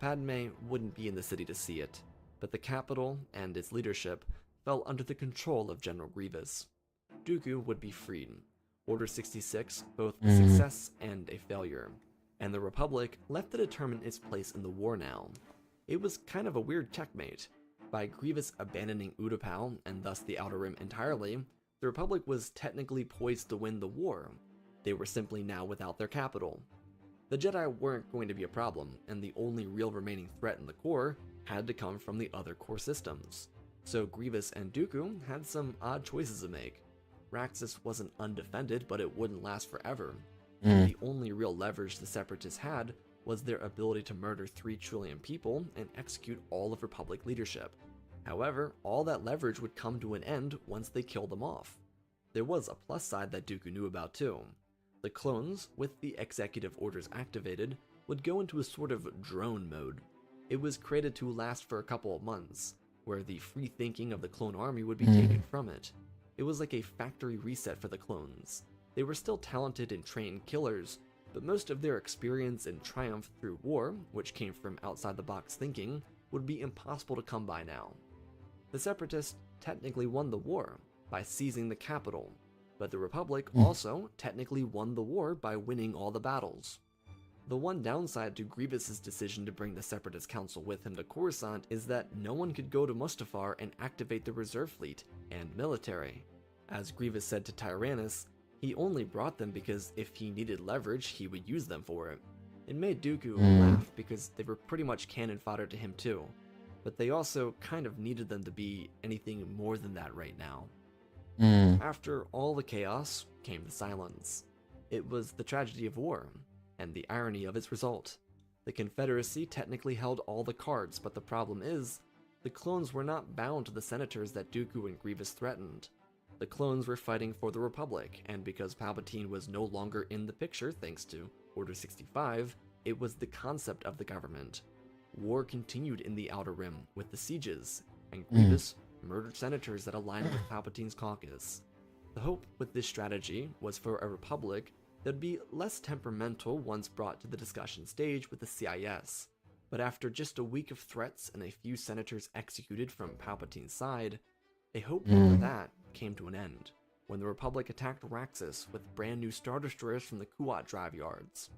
Padme wouldn't be in the city to see it, but the capital and its leadership fell under the control of General Grievous. Dooku would be freed. Order 66, both a success and a failure, and the Republic left to determine its place in the war now. It was kind of a weird checkmate. By Grievous abandoning Utapau, and thus the Outer Rim entirely, the Republic was technically poised to win the war. They were simply now without their capital. The Jedi weren't going to be a problem, and the only real remaining threat in the core had to come from the other core systems. So Grievous and Dooku had some odd choices to make. Raxus wasn't undefended, but it wouldn't last forever. The only real leverage the Separatists had was their ability to murder 3 trillion people and execute all of Republic leadership. However, all that leverage would come to an end once they killed them off. There was a plus side that Dooku knew about too. The clones, with the executive orders activated, would go into a sort of drone mode. It was created to last for a couple of months, where the free thinking of the clone army would be taken from it. It was like a factory reset for the clones. They were still talented and trained killers, but most of their experience and triumph through war, which came from outside-the-box thinking, would be impossible to come by now. The Separatists technically won the war by seizing the capital, but the Republic also technically won the war by winning all the battles. The one downside to Grievous's decision to bring the Separatist Council with him to Coruscant is that no one could go to Mustafar and activate the reserve fleet and military. As Grievous said to Tyrannus, he only brought them because if he needed leverage, he would use them for it. It made Dooku laugh because they were pretty much cannon fodder to him too, but they also kind of needed them to be anything more than that right now. After all the chaos came the silence. It was the tragedy of war, and the irony of its result. The Confederacy technically held all the cards, but the problem is, the clones were not bound to the senators that Dooku and Grievous threatened. The clones were fighting for the Republic, and because Palpatine was no longer in the picture thanks to Order 65, it was the concept of the government. War continued in the Outer Rim with the sieges, and Grievous murdered senators that aligned with Palpatine's caucus. The hope with this strategy was for a Republic that would be less temperamental once brought to the discussion stage with the CIS. But after just a week of threats and a few senators executed from Palpatine's side, a hope for that came to an end when the Republic attacked Raxus with brand new Star Destroyers from the 𝙂𝙚 drive yards.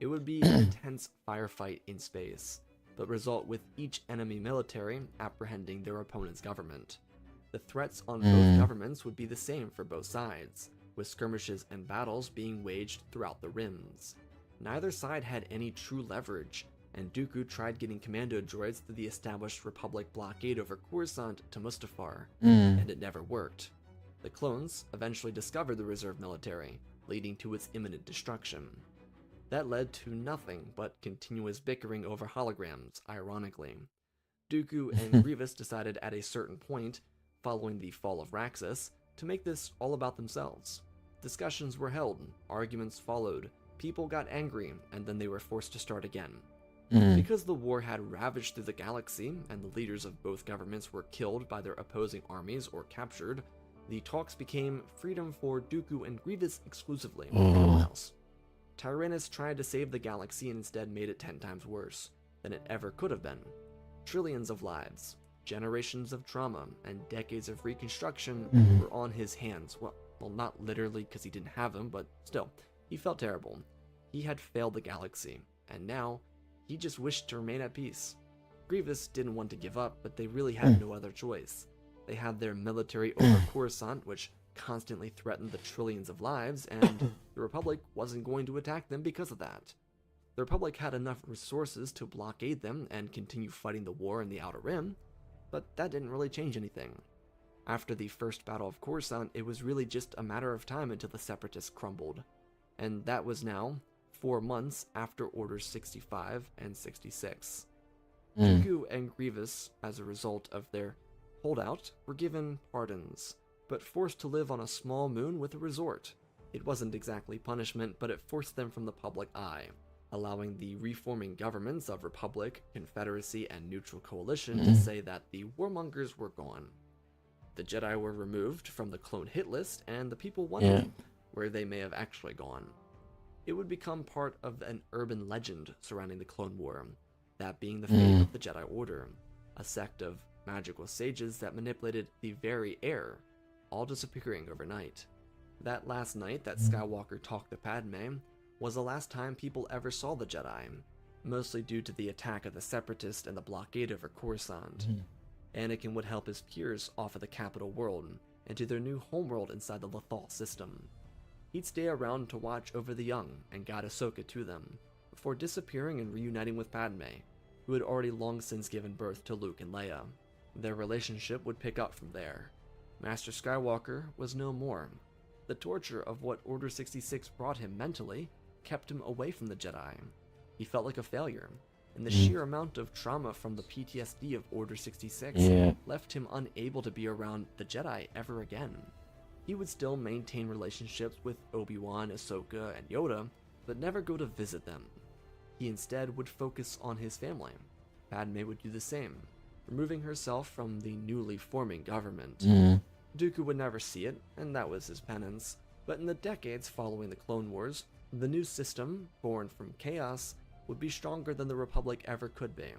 It would be an intense firefight in space, but result with each enemy military apprehending their opponent's government. The threats on both governments would be the same for both sides, with skirmishes and battles being waged throughout the rims. Neither side had any true leverage, and Dooku tried getting commando droids through the established Republic blockade over Coruscant to Mustafar, and it never worked. The clones eventually discovered the reserve military, leading to its imminent destruction. That led to nothing but continuous bickering over holograms, ironically. Dooku and Grievous decided at a certain point, following the fall of Raxus, to make this all about themselves. Discussions were held, arguments followed, people got angry, and then they were forced to start again. Because the war had ravaged through the galaxy, and the leaders of both governments were killed by their opposing armies or captured, the talks became freedom for Dooku and Grievous exclusively, no one else. Tyrannus tried to save the galaxy and instead made it 10 times worse than it ever could have been. Trillions of lives, generations of trauma, and decades of reconstruction were on his hands. Well, not literally because he didn't have them, but still, he felt terrible. He had failed the galaxy, and now, he just wished to remain at peace. Grievous didn't want to give up, but they really had no other choice. They had their military over Coruscant, which constantly threatened the trillions of lives, and the Republic wasn't going to attack them because of that. The Republic had enough resources to blockade them and continue fighting the war in the Outer Rim, but that didn't really change anything. After the first Battle of Coruscant, it was really just a matter of time until the Separatists crumbled, and that was now 4 months after Orders 65 and 66. Dooku and Grievous, as a result of their holdout, were given pardons, but forced to live on a small moon with a resort. It wasn't exactly punishment, but it forced them from the public eye, allowing the reforming governments of Republic, Confederacy, and Neutral Coalition to say that the warmongers were gone. The Jedi were removed from the clone hit list, and the people wondered where they may have actually gone. It would become part of an urban legend surrounding the Clone War, that being the fate of the Jedi Order, a sect of magical sages that manipulated the very air, all disappearing overnight. That last night that Skywalker talked to Padme was the last time people ever saw the Jedi, mostly due to the attack of the Separatists and the blockade over Coruscant. Anakin would help his peers off of the capital world and to their new homeworld inside the Lothal system. He'd stay around to watch over the young and guide Ahsoka to them, before disappearing and reuniting with Padme, who had already long since given birth to Luke and Leia. Their relationship would pick up from there. Master Skywalker was no more. The torture of what Order 66 brought him mentally kept him away from the Jedi. He felt like a failure, and the sheer amount of trauma from the PTSD of Order 66 left him unable to be around the Jedi ever again. He would still maintain relationships with Obi-Wan, Ahsoka, and Yoda, but never go to visit them. He instead would focus on his family. Padme would do the same, removing herself from the newly forming government. Dooku would never see it, and that was his penance, but in the decades following the Clone Wars, the new system, born from chaos, would be stronger than the Republic ever could be.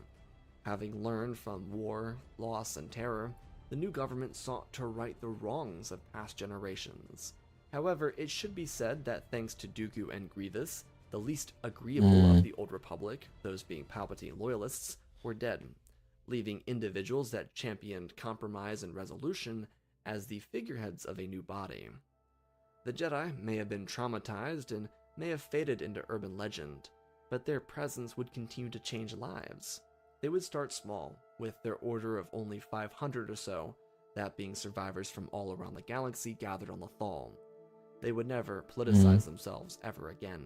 Having learned from war, loss, and terror, the new government sought to right the wrongs of past generations. However, it should be said that thanks to Dooku and Grievous, the least agreeable of the Old Republic, those being Palpatine loyalists, were dead, leaving individuals that championed compromise and resolution as the figureheads of a new body. The Jedi may have been traumatized and may have faded into urban legend, but their presence would continue to change lives. They would start small, with their order of only 500 or so, that being survivors from all around the galaxy gathered on Lothal. They would never politicize themselves ever again,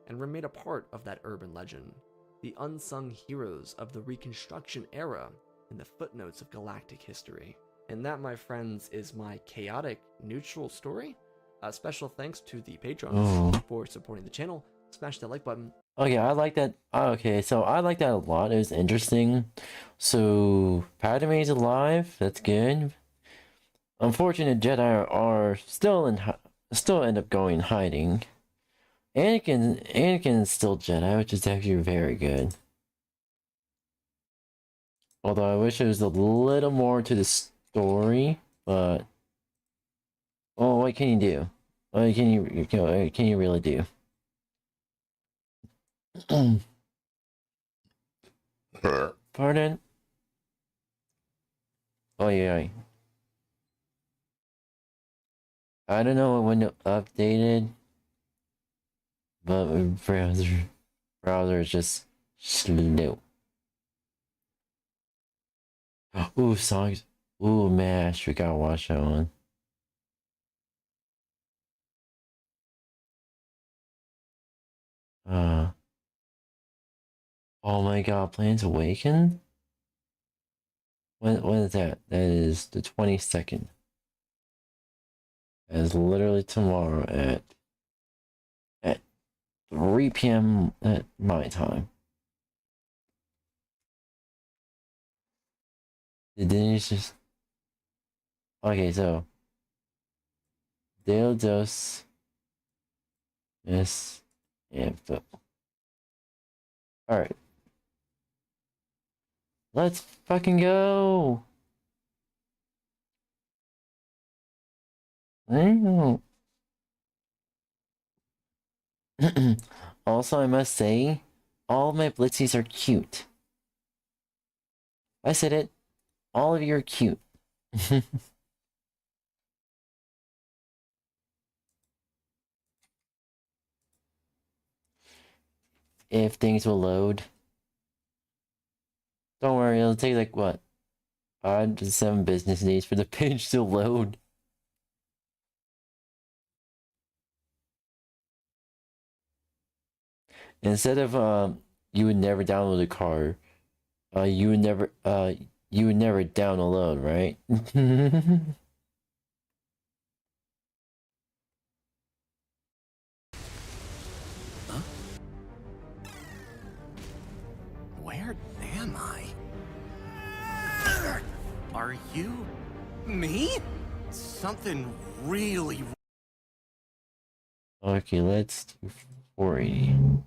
and remain a part of that urban legend, the unsung heroes of the Reconstruction era in the footnotes of galactic history. And that, my friends, is my chaotic, neutral story. Special thanks to the patrons for supporting the channel. Smash that like button. Okay, I like that. Okay, so I like that a lot. It was interesting. So Padme's alive. That's good. Unfortunate Jedi are still end up going hiding. Anakin is still Jedi, which is actually very good. Although I wish there was a little more to the story, but what can you do? What can you really do? Pardon? Oh yeah. I don't know when it updated, but my browser is just slow. Ooh, songs. Ooh, MASH. We gotta watch that one. Oh my god, Planes Awaken? When is that? That is the 22nd. That is literally tomorrow at 3 p.m. at my time. Then you just okay, so Dildos Miss Info. Alright. Let's fucking go. Also, I must say, all of my Blitzies are cute. I said it. All of you are cute. If things will load. Don't worry, it'll take like what? 5 to 7 business days for the page to load. Instead of you would never download a car, you would never download, right? Huh? Where am I? Are you me? Something really Okay, let's do 480.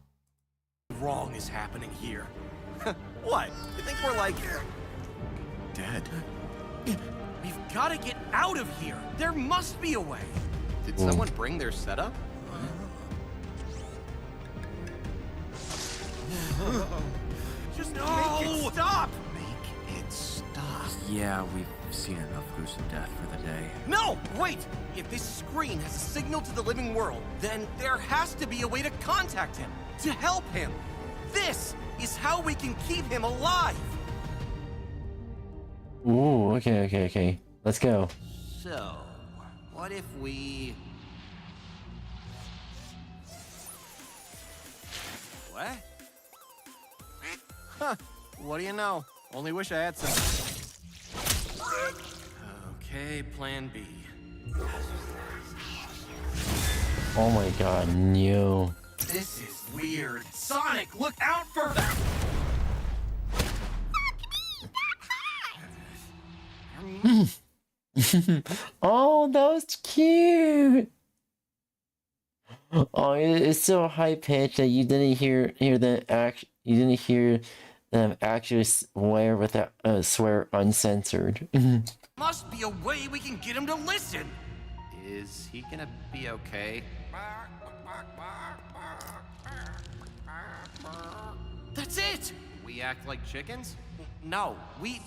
wrong is happening here. What? You think we're like dead? We've got to get out of here. There must be a way. Did someone bring their setup? Just make it stop! Make it stop. Yeah, we've seen enough gruesome death for the day. No! Wait! If this screen has a signal to the living world, then there has to be a way to contact him, to help him. This is how we can keep him alive! Ooh, okay. Let's go. So, what if we... What? Huh, what do you know? Only wish I had some... Okay, plan B. Oh my god, no. This is weird. Sonic, look out for... Oh, that was cute. Oh, it's so high pitched that you didn't hear them actually swear without swear uncensored. Must be a way we can get him to listen. Is he gonna be okay? That's it! We act like chickens? No, we...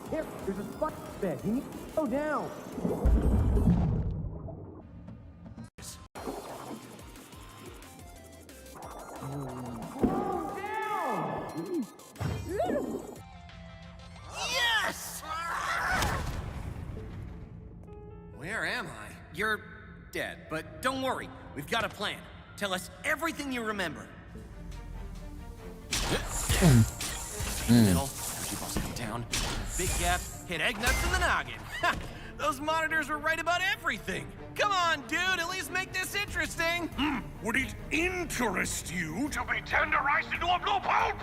Here, there's a spot bed. You need to go down. Yes! Where am I? You're dead, but don't worry. We've got a plan. Tell us everything you remember. Middle, she bust him down. Big gap, hit egg nuts in the noggin. Ha! Those monitors were right about everything. Come on, dude, at least make this interesting. Would it interest you to be tenderized into a blue pulp?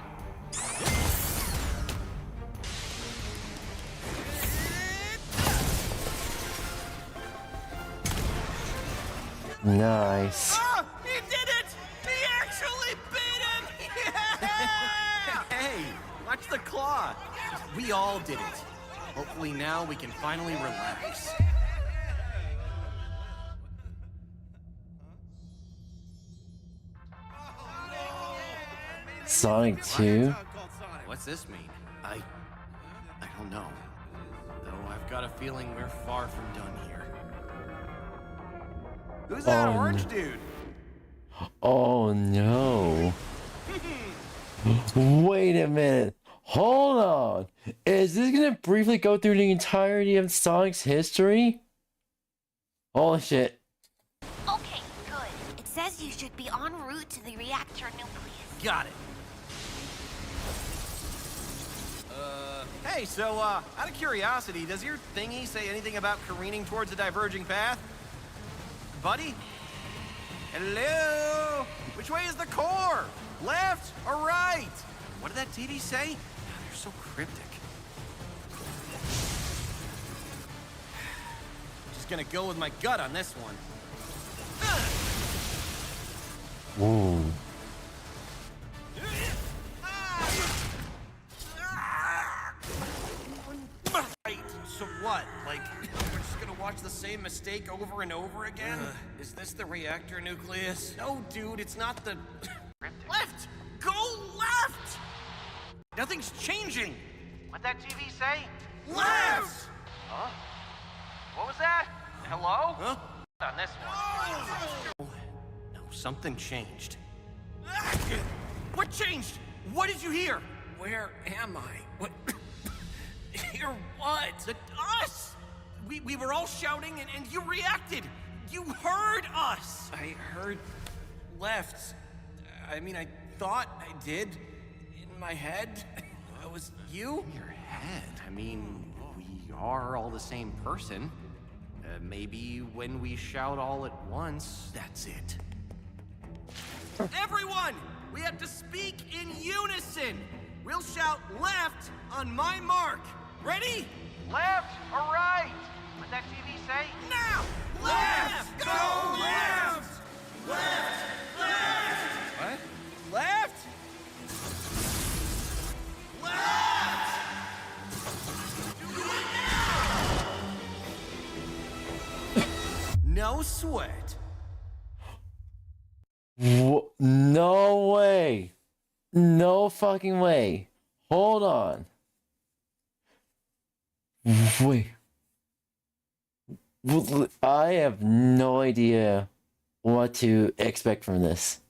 Nice. Ah, he did it! He actually beat him! Yeah! Hey, watch the claw. We all did it. Hopefully now we can finally relax. Sonic 2? What's this mean? I don't know. Though I've got a feeling we're far from done here. Who's that orange dude? Oh no. Wait a minute. Hold on. Is this gonna briefly go through the entirety of Sonic's history? Holy shit. Okay, good. It says you should be en route to the reactor nucleus. Got it. Hey, so, out of curiosity, does your thingy say anything about careening towards a diverging path? Buddy? Hello? Which way is the core? Left or right? What did that TV say? They're so cryptic. Just gonna go with my gut on this one. Ooh. Right, so what? Like, we're just gonna watch the same mistake over and over again? Is this the reactor nucleus? No, dude, it's not the... Left! Go left! Nothing's changing! What'd that TV say? Left! Huh? What was that? Hello? Huh? On this one. No, something changed. What changed? What did you hear? Where am I? What? Hear what? Us! We were all shouting and you reacted! You heard us! I heard left. I mean, I thought I did. In my head. It was you? Your head? I mean, we are all the same person. Maybe when we shout all at once, that's it. Everyone! We have to speak in unison! We'll shout left on my mark. Ready? Left or right? What'd that TV say? Now! Left! Go left! Left! Left! No sweat. No way. No fucking way. Hold on. Wait. I have no idea what to expect from this.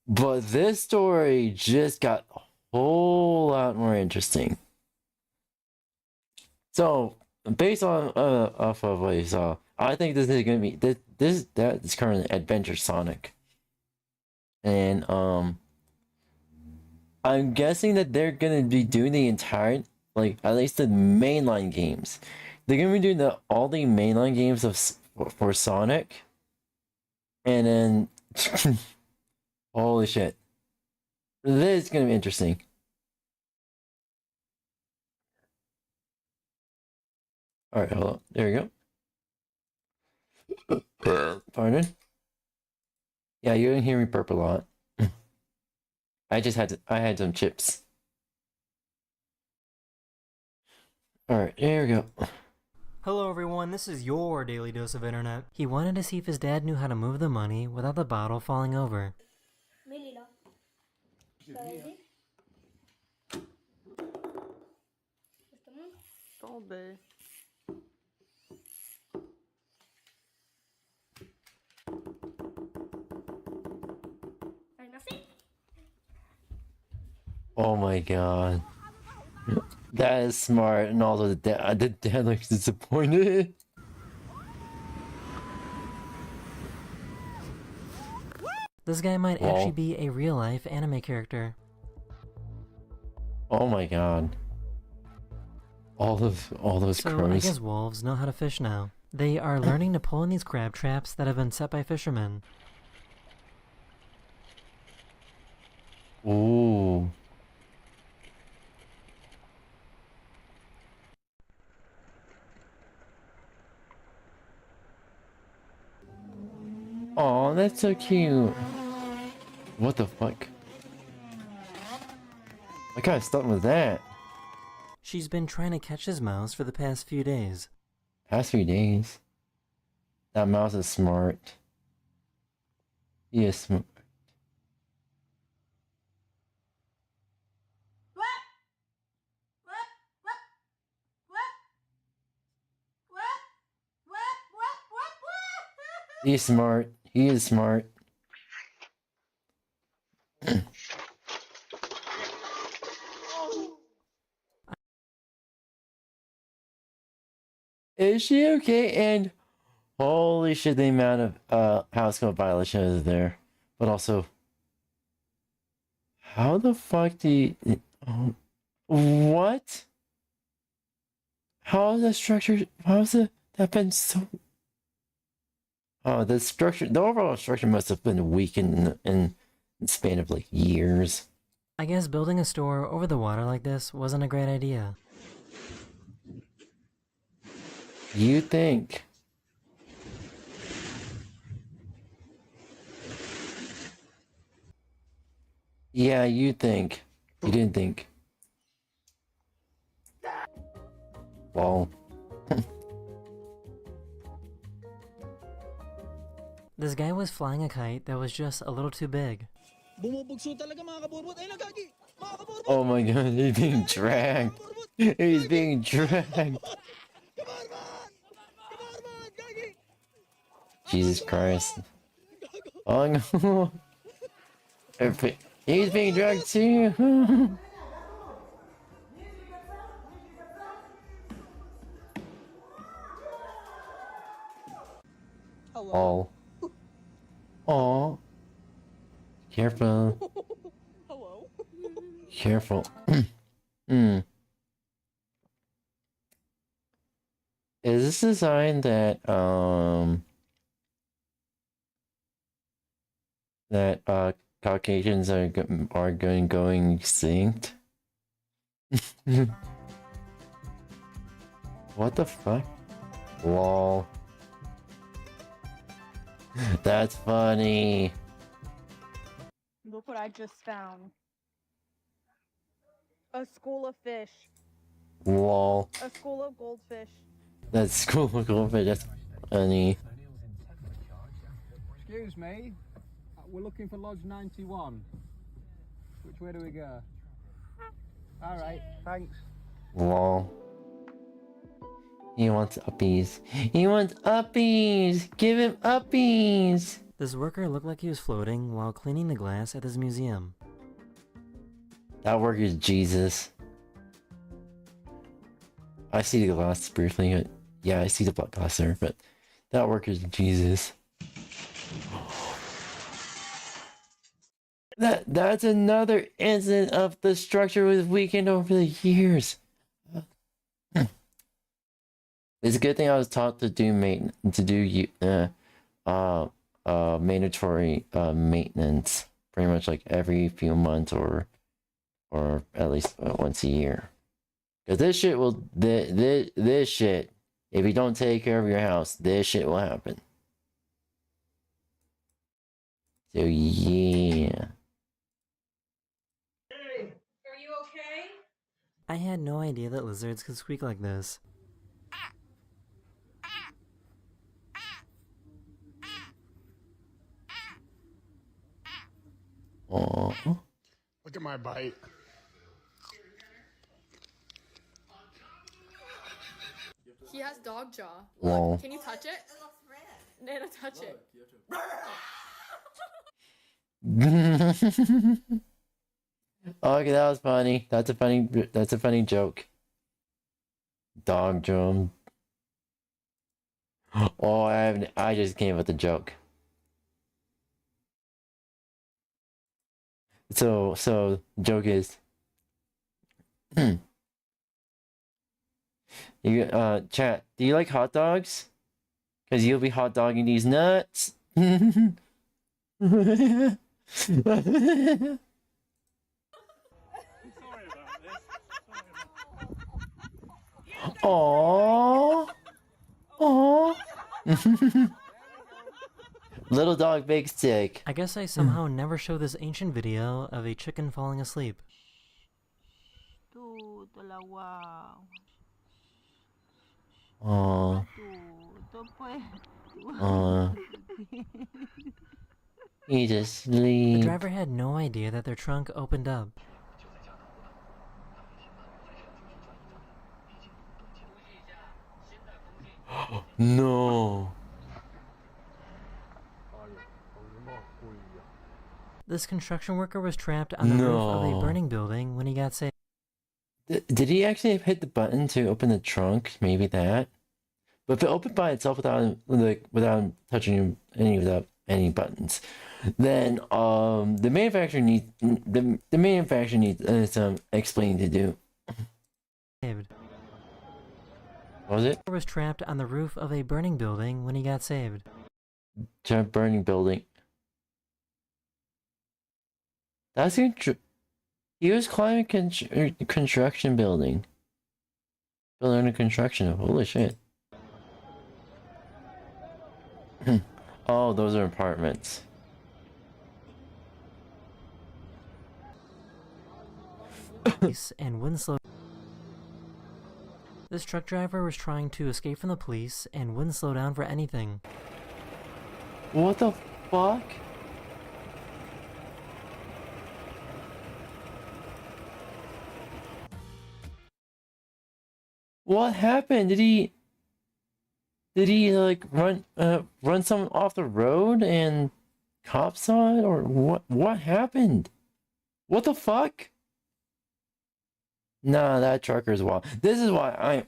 But this story just got a whole lot more interesting. So, based on off of what you saw, I think this is gonna be that is currently Adventure Sonic. And I'm guessing that they're gonna be doing the entire, like, at least the mainline games. They're gonna be doing all the mainline games for Sonic, and then holy shit, this is gonna be interesting. All right, hold on. There you go. Pardon? Yeah, you didn't hear me burp a lot. I had some chips. All right, there we go. Hello everyone, this is your daily dose of internet. He wanted to see if his dad knew how to move the money without the bottle falling over. Oh my god. That is smart, and also the dad looks disappointed. This guy might Lol. actually be a real-life anime character. Oh my god. All those So I crows. guess wolves know how to fish now. They are learning to pull in these crab traps that have been set by fishermen. Ooh. Oh, that's so cute. What the fuck? I gotta stop with that. She's been trying to catch his mouse for the past few days. Past few days. That mouse is smart. He is smart. He's smart. He is smart. Is she okay? And holy shit, the amount of house code violations is there. But also, how the fuck do you... Oh, what? How is that structured? How is that been so... Oh, the structure, the overall structure must have been weakened in the span of like years. I guess building a store over the water like this wasn't a great idea. You think? Yeah, you think. You didn't think. Well. This guy was flying a kite that was just a little too big. Oh my god, he's being dragged. He's being dragged. Jesus Christ. Oh no. He's being dragged too. Oh. Oh. Careful. Hello. Careful. Hmm. Is this a sign that Caucasians are going extinct? What the fuck? Lol. That's funny. Look what I just found. A school of fish. Lol. A school of goldfish. That's cool. That's funny. Excuse me. We're looking for Lodge 91. Which way do we go? Alright, thanks. Lol. He wants uppies. He wants uppies! Give him uppies! This worker looked like he was floating while cleaning the glass at this museum. That worker is Jesus. I see the glass briefly, but yeah, I see the blood glass there, but that worker is Jesus. That's another incident of the structure was weakened over the years. It's a good thing I was taught to do mandatory maintenance pretty much like every few months or at least once a year. Cause this shit will this shit, if you don't take care of your house, this shit will happen. So yeah. Are you okay? I had no idea that lizards could squeak like this. Aww. Look at my bite. He has dog jaw. Lol. Look, can you touch it? It looks red. Nana, touch it. Okay, that was funny. That's a funny joke. Dog drum. Oh, I just came with a joke. So joke is you chat, do you like hot dogs? Cause you'll be hot dogging these nuts. Aww. Aww. Little dog, big stick. I guess I somehow never show this ancient video of a chicken falling asleep. Aww. Aww. He's asleep. The driver had no idea that their trunk opened up. No. This construction worker was trapped on the roof of a burning building when he got saved. Did he actually hit the button to open the trunk? Maybe that. But if it opened by itself without touching without any buttons, then the manufacturer needs some explaining to do. Saved. What was it? He was trapped on the roof of a burning building when he got saved. Burning building. That's he was climbing construction building. Building under construction. Holy shit. Oh, those are apartments. And wouldn't slow. This truck driver was trying to escape from the police and wouldn't slow down for anything. What the fuck? What happened? Did he like run someone off the road and cops saw it, or what happened? What the fuck? Nah, that trucker's wild. This is why I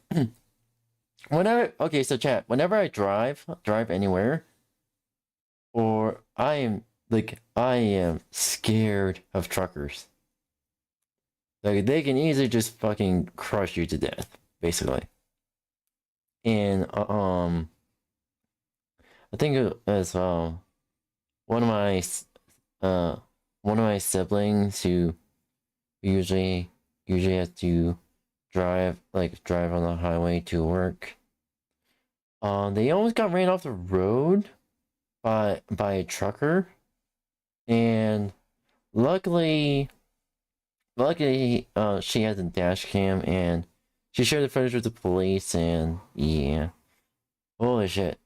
okay, so chat, whenever I drive anywhere, or I am scared of truckers. Like, they can easily just fucking crush you to death, basically. And I think it was one of my siblings who usually has to drive on the highway to work. They almost got ran off the road by a trucker, and luckily she has a dash cam and she shared the footage with the police, and yeah, holy shit.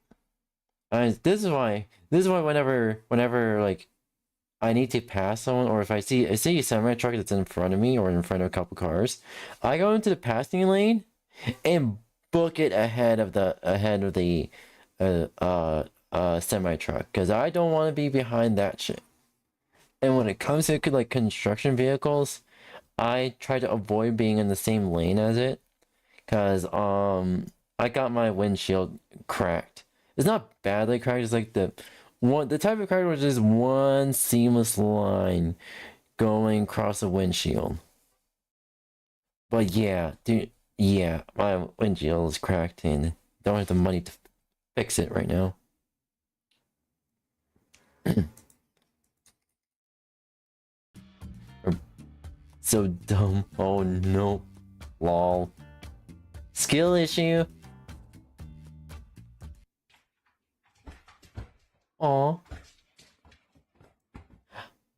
This is why. Whenever like I need to pass someone, or if I see a semi truck that's in front of me or in front of a couple cars, I go into the passing lane and book it ahead of the semi truck because I don't want to be behind that shit. And when it comes to like construction vehicles, I try to avoid being in the same lane as it because I got my windshield cracked. It's not badly cracked, it's like the type of crack was just one seamless line going across the windshield. But yeah, dude, yeah, my windshield is cracked and don't have the money to fix it right now. So dumb. Oh no. Lol. Skill issue. Aw.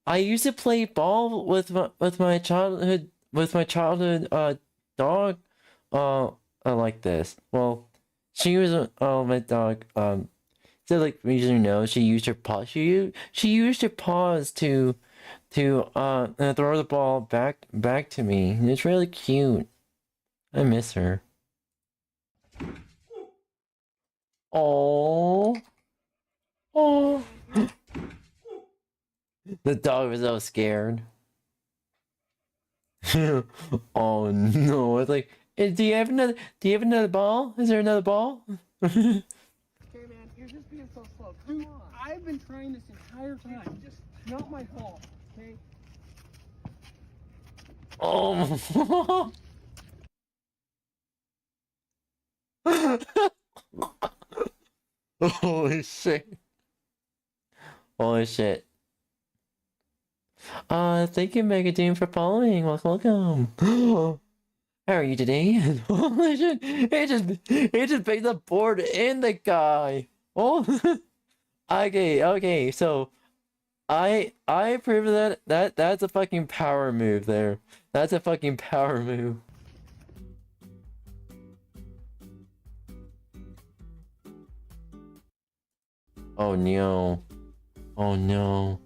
I used to play ball with my childhood dog like this. Well, she was my dog so like you know she used her paw she used her paws to throw the ball back to me. It's really cute. I miss her. Oh. Oh. The dog was so scared. Oh no! It's like, do you have another ball? Is there another ball? Okay, man, you're just being so slow. Dude, I've been trying this entire time. Just not my fault, okay? Oh. Holy shit. Holy shit. Thank you, Megadoom, for following. Welcome. How are you today? Holy shit. He just picked the board and the guy. Oh. Okay, so I approve of that. That's a fucking power move there. That's a fucking power move. Oh no. Oh no.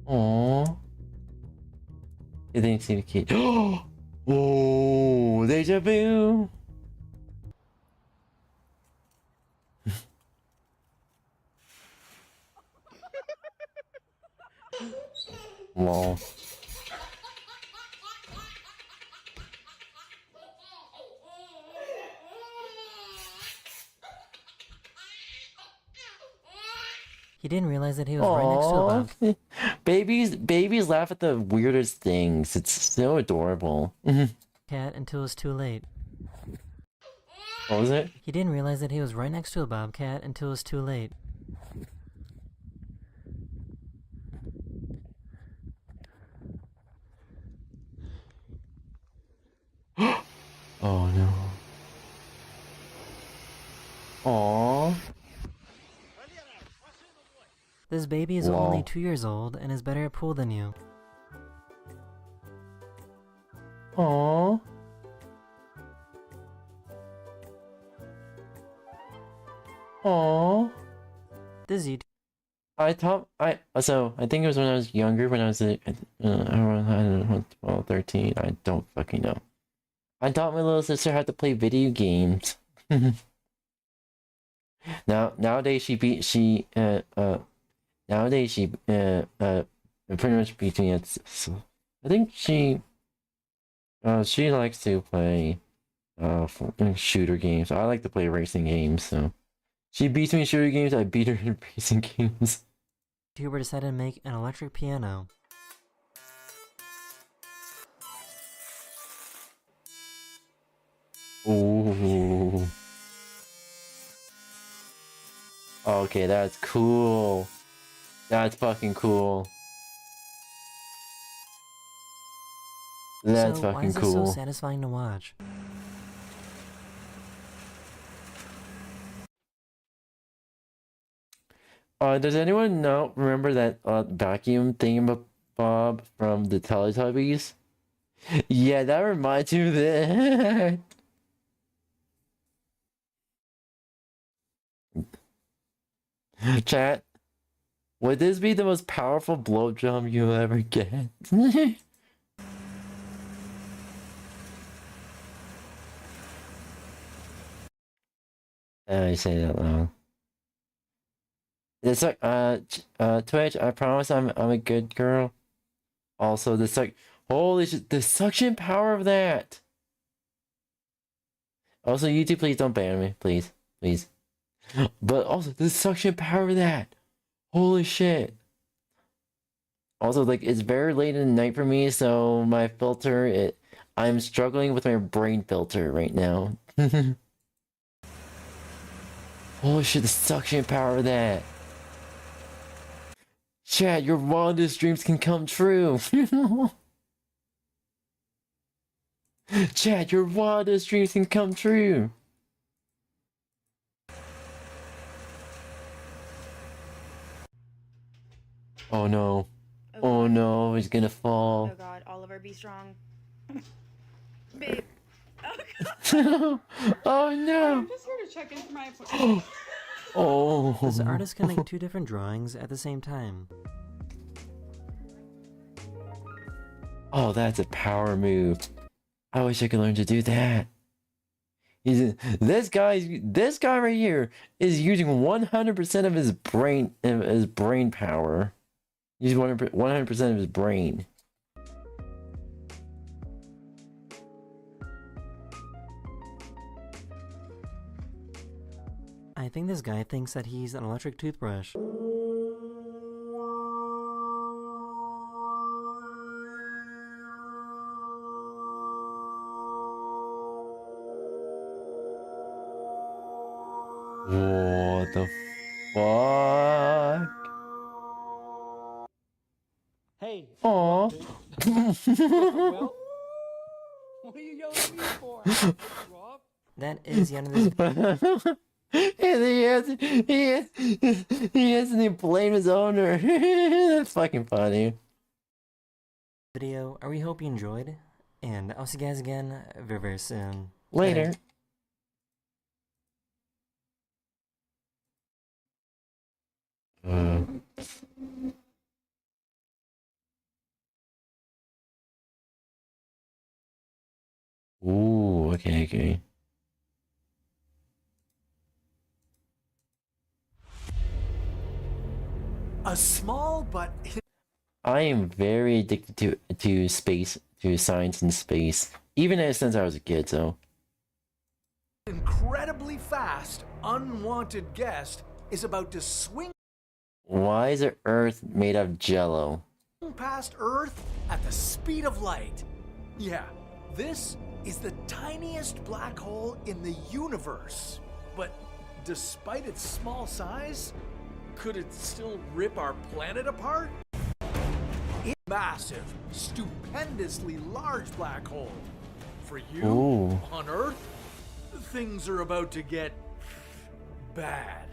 Aww. You didn't see the kid. Oh, deja vu. Lol. He didn't realize that he was right next to a bomb. Babies laugh at the weirdest things. It's so adorable. Cat until it was too late. What was it? He didn't realize that he was right next to a bobcat until it was too late. Oh no. Aww. This baby is only 2 years old and is better at pool than you. Aww. Aww. This is I think it was when I was younger, when I was I don't know, 12, 13, I don't fucking know. I taught my little sister how to play video games. Nowadays she pretty much beats me at, so I think she likes to play shooter games. I like to play racing games, so she beats me in shooter games, I beat her in racing games. vtuber decided to make an electric piano. Ooh. Okay, that's cool. That's fucking cool. That's so fucking why is cool. this so satisfying to watch? Does anyone remember that vacuum thing SpongeBob from the Teletubbies? Yeah, that reminds you of that. Chat, would this be the most powerful blowjob you'll ever get? I say that loud. It's like, Twitch, I promise I'm a good girl. Also, this like, holy shit, the suction power of that. Also, YouTube, please don't ban me, please, please. But also, the suction power of that. Holy shit. Also, like, it's very late in the night for me, so my filter, I'm struggling with my brain filter right now. Holy shit, the suction power of that. Chat, your wildest dreams can come true. Chat, your wildest dreams can come true. Oh no. Oh no, he's gonna fall. Oh god, Oliver, be strong. Babe. Oh no. I'm just here to check in for my appointment. Oh. This artist can make 2 different drawings at the same time. Oh, that's a power move. I wish I could learn to do that. This guy right here is using 100% of his brain power. He's 100% of his brain. I think this guy thinks that he's an electric toothbrush. What the fuck? Hey. Aww. Well, what are you yelling at me for? Rob? That is the end of this And he hasn't even blamed his owner. That's fucking funny. video. We hope you enjoyed, and I'll see you guys again very, very soon. Later. Ooh, okay. A small but I am very addicted to space, to science and space, even since I was a kid. So incredibly fast, unwanted guest is about to swing why is the Earth made of jello? past Earth at the speed of light. Yeah, this is the tiniest black hole in the universe. But despite its small size, could it still rip our planet apart? It's a massive, stupendously large black hole. For you, Ooh. on Earth, things are about to get bad.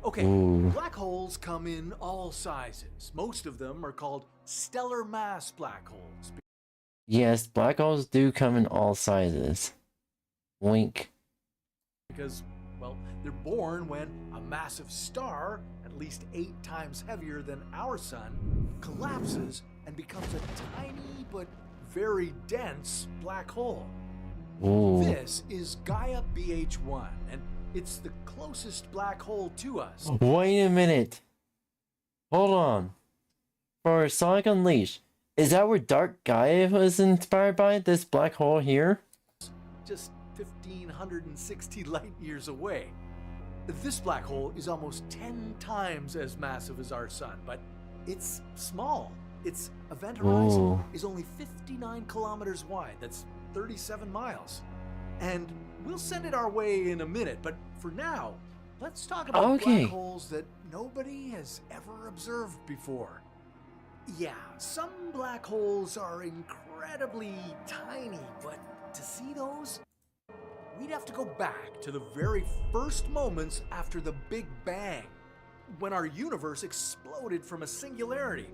Okay, Ooh. black holes come in all sizes. Most of them are called stellar mass black holes. Yes, black holes do come in all sizes. Wink. Because, well, they're born when a massive star, at least 8 times heavier than our sun, collapses and becomes a tiny but very dense black hole. Ooh. This is 𝙂𝙗𝙂𝙗, and it's the closest black hole to us. Wait a minute. Hold on. For Sonic Unleashed, is that where Dark Gaia was inspired by? This black hole here? Just 1,560 light years away. This black hole is almost 10 times as massive as our sun, but it's small. Its event horizon Ooh. is only 59 kilometers wide. That's 37 miles. And we'll send it our way in a minute, but for now, let's talk about black holes that nobody has ever observed before. Yeah, some black holes are incredibly tiny, but to see those, we'd have to go back to the very first moments after the Big Bang, when our universe exploded from a singularity.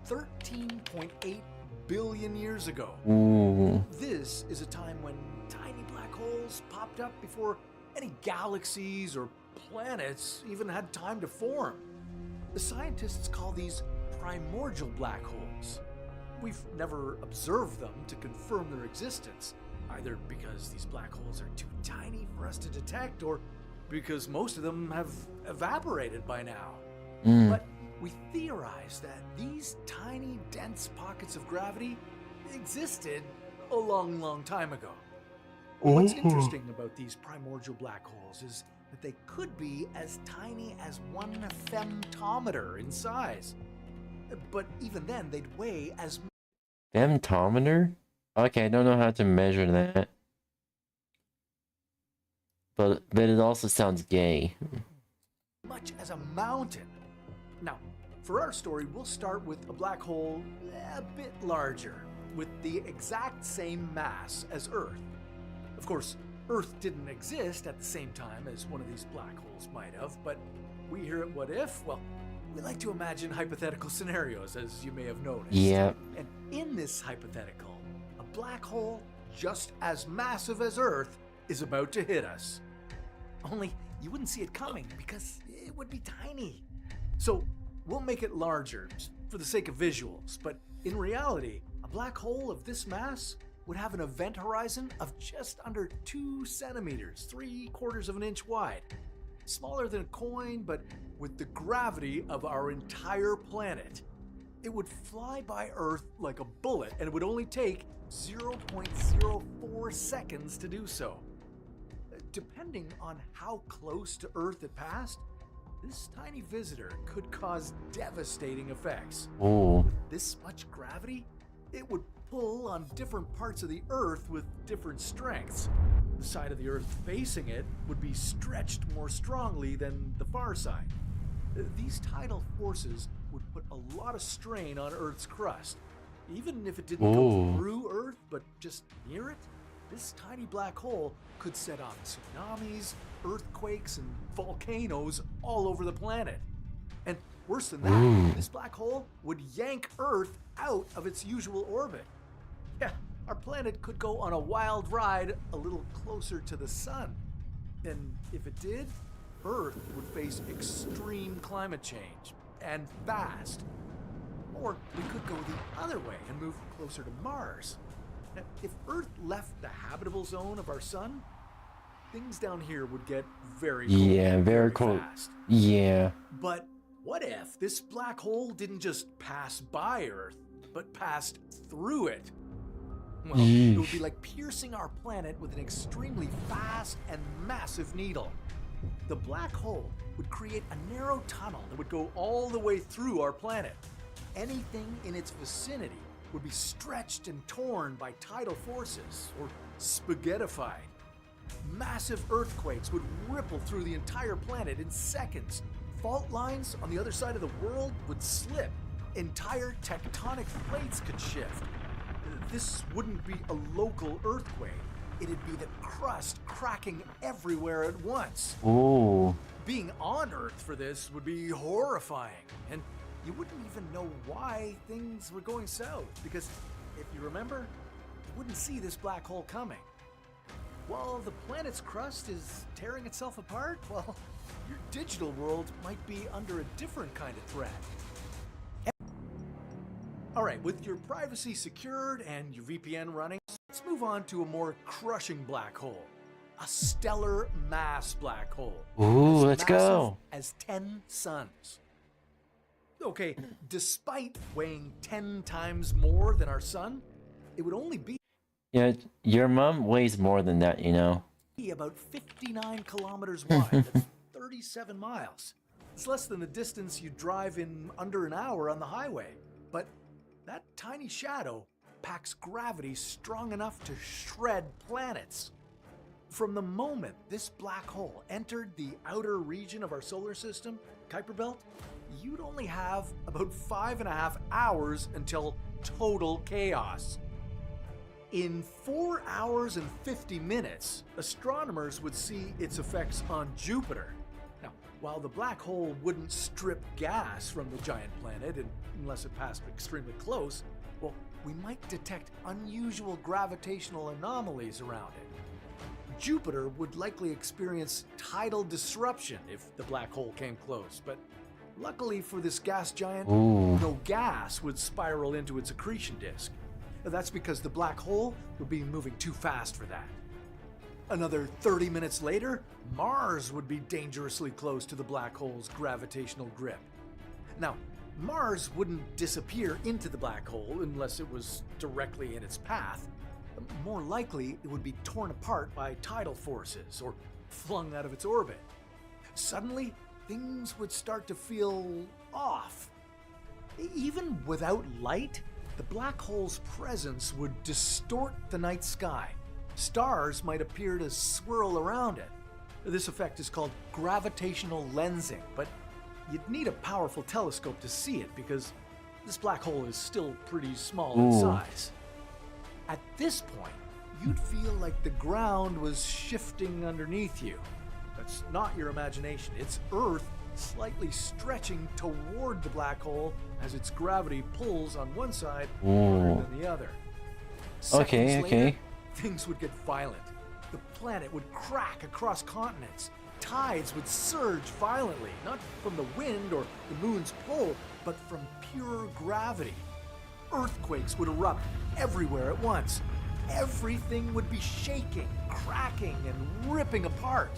13.8 billion years ago. Ooh. This is a time when tiny black holes popped up before any galaxies or planets even had time to form. The scientists call these primordial black holes. We've never observed them to confirm their existence, either because these black holes are too tiny for us to detect or because most of them have evaporated by now. But we theorize that these tiny, dense pockets of gravity existed a long, long time ago. What's interesting about these primordial black holes is that they could be as tiny as 1 femtometer in size. But even then, they'd weigh as Femtometer? Okay, I don't know how to measure that. But it also sounds gay. much as a mountain. Now, for our story, we'll start with a black hole a bit larger, with the exact same mass as Earth. Of course, Earth didn't exist at the same time as one of these black holes might have, but we here at What If, well, we like to imagine hypothetical scenarios, as you may have noticed. Yeah. And in this hypothetical, a black hole just as massive as Earth is about to hit us. Only you wouldn't see it coming because it would be tiny. So we'll make it larger for the sake of visuals, but in reality, a black hole of this mass would have an event horizon of just under 2 centimeters, 3/4 of an inch wide. Smaller than a coin, but with the gravity of our entire planet. It would fly by Earth like a bullet, and it would only take 0.04 seconds to do so. Depending on how close to Earth it passed, this tiny visitor could cause devastating effects. Ooh. With this much gravity, it would pull on different parts of the Earth with different strengths. The side of the Earth facing it would be stretched more strongly than the far side. These tidal forces would put a lot of strain on Earth's crust. Even if it didn't go through Earth, but just near it, this tiny black hole could set off tsunamis, earthquakes, and volcanoes all over the planet. And worse than that, this black hole would yank Earth out of its usual orbit. Yeah, our planet could go on a wild ride a little closer to the sun. And if it did, Earth would face extreme climate change, and fast. Or we could go the other way and move closer to Mars. Now, if Earth left the habitable zone of our sun, things down here would get very cold. Yeah, very cold. Fast. Yeah. But what if this black hole didn't just pass by Earth, but passed through it? Well, it would be like piercing our planet with an extremely fast and massive needle. The black hole would create a narrow tunnel that would go all the way through our planet. Anything in its vicinity would be stretched and torn by tidal forces, or spaghettified. Massive earthquakes would ripple through the entire planet in seconds. Fault lines on the other side of the world would slip. Entire tectonic plates could shift. This wouldn't be a local earthquake. It'd be the crust cracking everywhere at once. Ooh. Being on Earth for this would be horrifying, and you wouldn't even know why things were going south, because if you remember, you wouldn't see this black hole coming. While the planet's crust is tearing itself apart, well, your digital world might be under a different kind of threat. Alright, with your privacy secured and your VPN running, let's move on to a more crushing black hole. A stellar mass black hole. Ooh, As let's go. massive as 10 suns. Okay, despite weighing 10 times more than our sun, it would only be Yeah, your mom weighs more than that, you know. about 59 kilometers wide. That's 37 miles. It's less than the distance you drive in under an hour on the highway. But that tiny shadow packs gravity strong enough to shred planets. From the moment this black hole entered the outer region of our solar system, Kuiper Belt, you'd only have about 5.5 hours until total chaos. In 4 hours and 50 minutes, astronomers would see its effects on Jupiter. Now, while the black hole wouldn't strip gas from the giant planet unless it passed extremely close, well, we might detect unusual gravitational anomalies around it. Jupiter would likely experience tidal disruption if the black hole came close, but luckily for this gas giant, no gas would spiral into its accretion disk. That's because the black hole would be moving too fast for that. Another 30 minutes later, Mars would be dangerously close to the black hole's gravitational grip. Now, Mars wouldn't disappear into the black hole unless it was directly in its path. More likely, it would be torn apart by tidal forces or flung out of its orbit. Suddenly, things would start to feel off. Even without light, the black hole's presence would distort the night sky. Stars might appear to swirl around it. This effect is called gravitational lensing, but you'd need a powerful telescope to see it because this black hole is still pretty small in size. At this point, you'd feel like the ground was shifting underneath you. That's not your imagination. It's Earth slightly stretching toward the black hole as its gravity pulls on one side harder than the other. Seconds later, things would get violent. The planet would crack across continents. Tides would surge violently, not from the wind or the moon's pull, but from pure gravity. Earthquakes would erupt everywhere at once. Everything would be shaking, cracking, and ripping apart.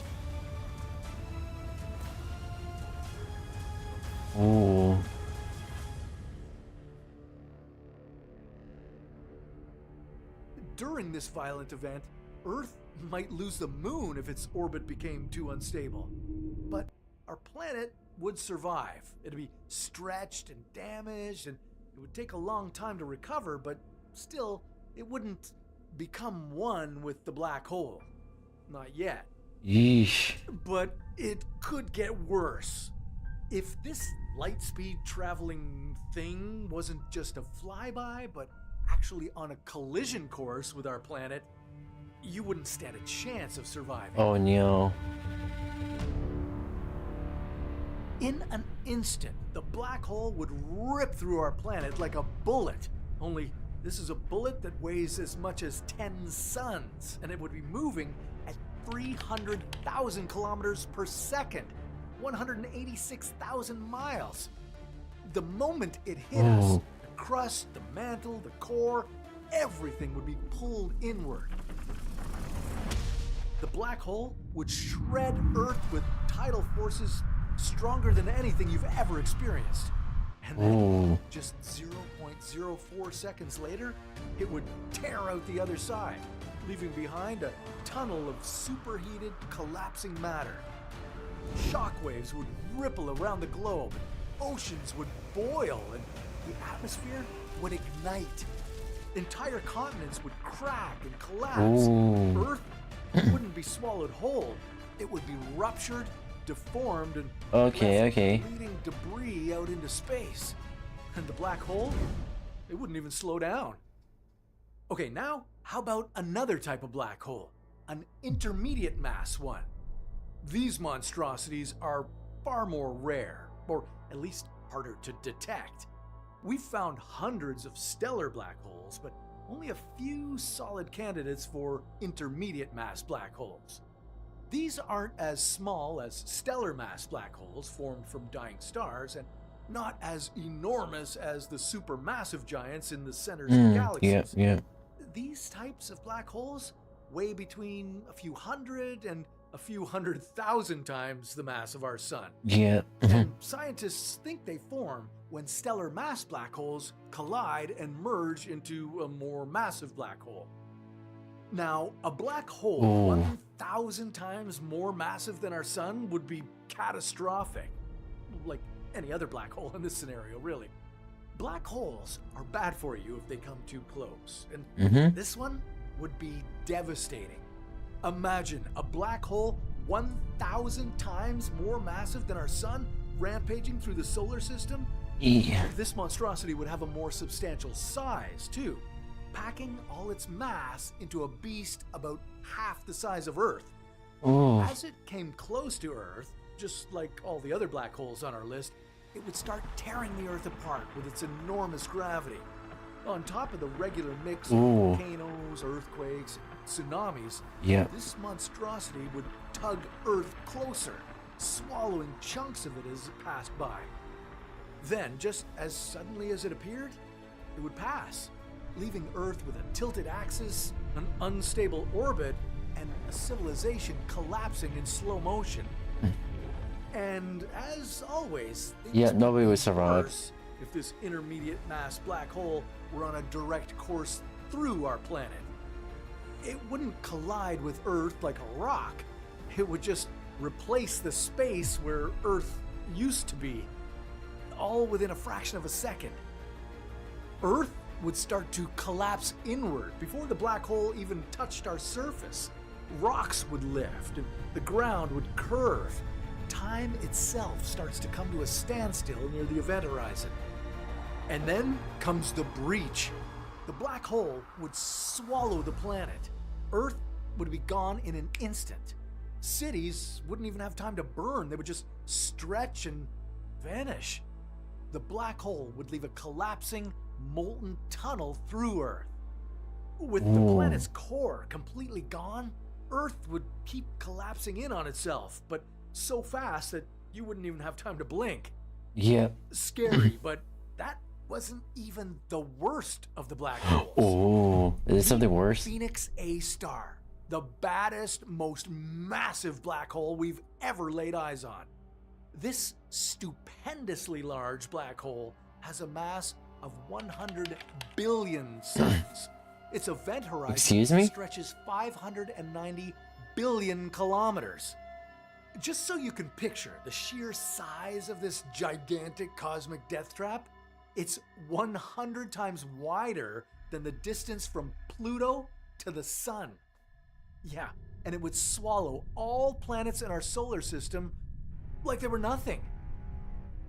During this violent event, Earth might lose the moon if its orbit became too unstable. But our planet would survive. It'd be stretched and damaged, and it would take a long time to recover, but still, it wouldn't become one with the black hole. Not yet. Yeesh. But it could get worse. If this light speed traveling thing wasn't just a flyby, but actually on a collision course with our planet, you wouldn't stand a chance of surviving. Oh no. In an instant, the black hole would rip through our planet like a bullet. Only this is a bullet that weighs as much as 10 suns, and it would be moving at 300,000 kilometers per second, 186,000 miles. The moment it hit us, the crust, the mantle, the core, everything would be pulled inward. The black hole would shred Earth with tidal forces stronger than anything you've ever experienced. And then, just 0.04 seconds later, it would tear out the other side, leaving behind a tunnel of superheated, collapsing matter. Shockwaves would ripple around the globe, oceans would boil, and the atmosphere would ignite. Entire continents would crack and collapse. Earth wouldn't be swallowed whole. It would be ruptured, deformed, and leading debris out into space. And the black hole, it wouldn't even slow down. Okay, now how about another type of black hole? An intermediate mass one. These monstrosities are far more rare, or at least harder to detect. We've found hundreds of stellar black holes, but only a few solid candidates for intermediate mass black holes. These aren't as small as stellar mass black holes formed from dying stars, and not as enormous as the supermassive giants in the centers of galaxies. These types of black holes weigh between a few hundred and a few 100,000 times the mass of our sun. And scientists think they form when stellar mass black holes collide and merge into a more massive black hole. Now, a black hole 1,000 times more massive than our sun would be catastrophic. Like any other black hole in this scenario, really. Black holes are bad for you if they come too close, and this one would be devastating. Imagine a black hole 1,000 times more massive than our sun rampaging through the solar system. This monstrosity would have a more substantial size, too, packing all its mass into a beast about half the size of Earth. As it came close to Earth, just like all the other black holes on our list, it would start tearing the Earth apart with its enormous gravity. On top of the regular mix of volcanoes, earthquakes, and tsunamis, this monstrosity would tug Earth closer, swallowing chunks of it as it passed by. Then, just as suddenly as it appeared, it would pass, leaving Earth with a tilted axis, an unstable orbit, and a civilization collapsing in slow motion. And as always, nobody would survive if this intermediate mass black hole were on a direct course through our planet. It wouldn't collide with Earth like a rock. It would just replace the space where Earth used to be, all within a fraction of a second. Earth would start to collapse inward before the black hole even touched our surface. Rocks would lift, and the ground would curve. Time itself starts to come to a standstill near the event horizon. And then comes the breach. The black hole would swallow the planet. Earth would be gone in an instant. Cities wouldn't even have time to burn. They would just stretch and vanish. The black hole would leave a collapsing, molten tunnel through Earth. With the planet's core completely gone, Earth would keep collapsing in on itself, but so fast that you wouldn't even have time to blink. Scary, but that wasn't even the worst of the black holes. Is it something worse? Phoenix A star, the baddest, most massive black hole we've ever laid eyes on. This stupendously large black hole has a mass of 100 billion suns. Its event horizon stretches 590 billion kilometers. Just so you can picture the sheer size of this gigantic cosmic death trap, it's 100 times wider than the distance from Pluto to the sun. Yeah, and it would swallow all planets in our solar system like they were nothing.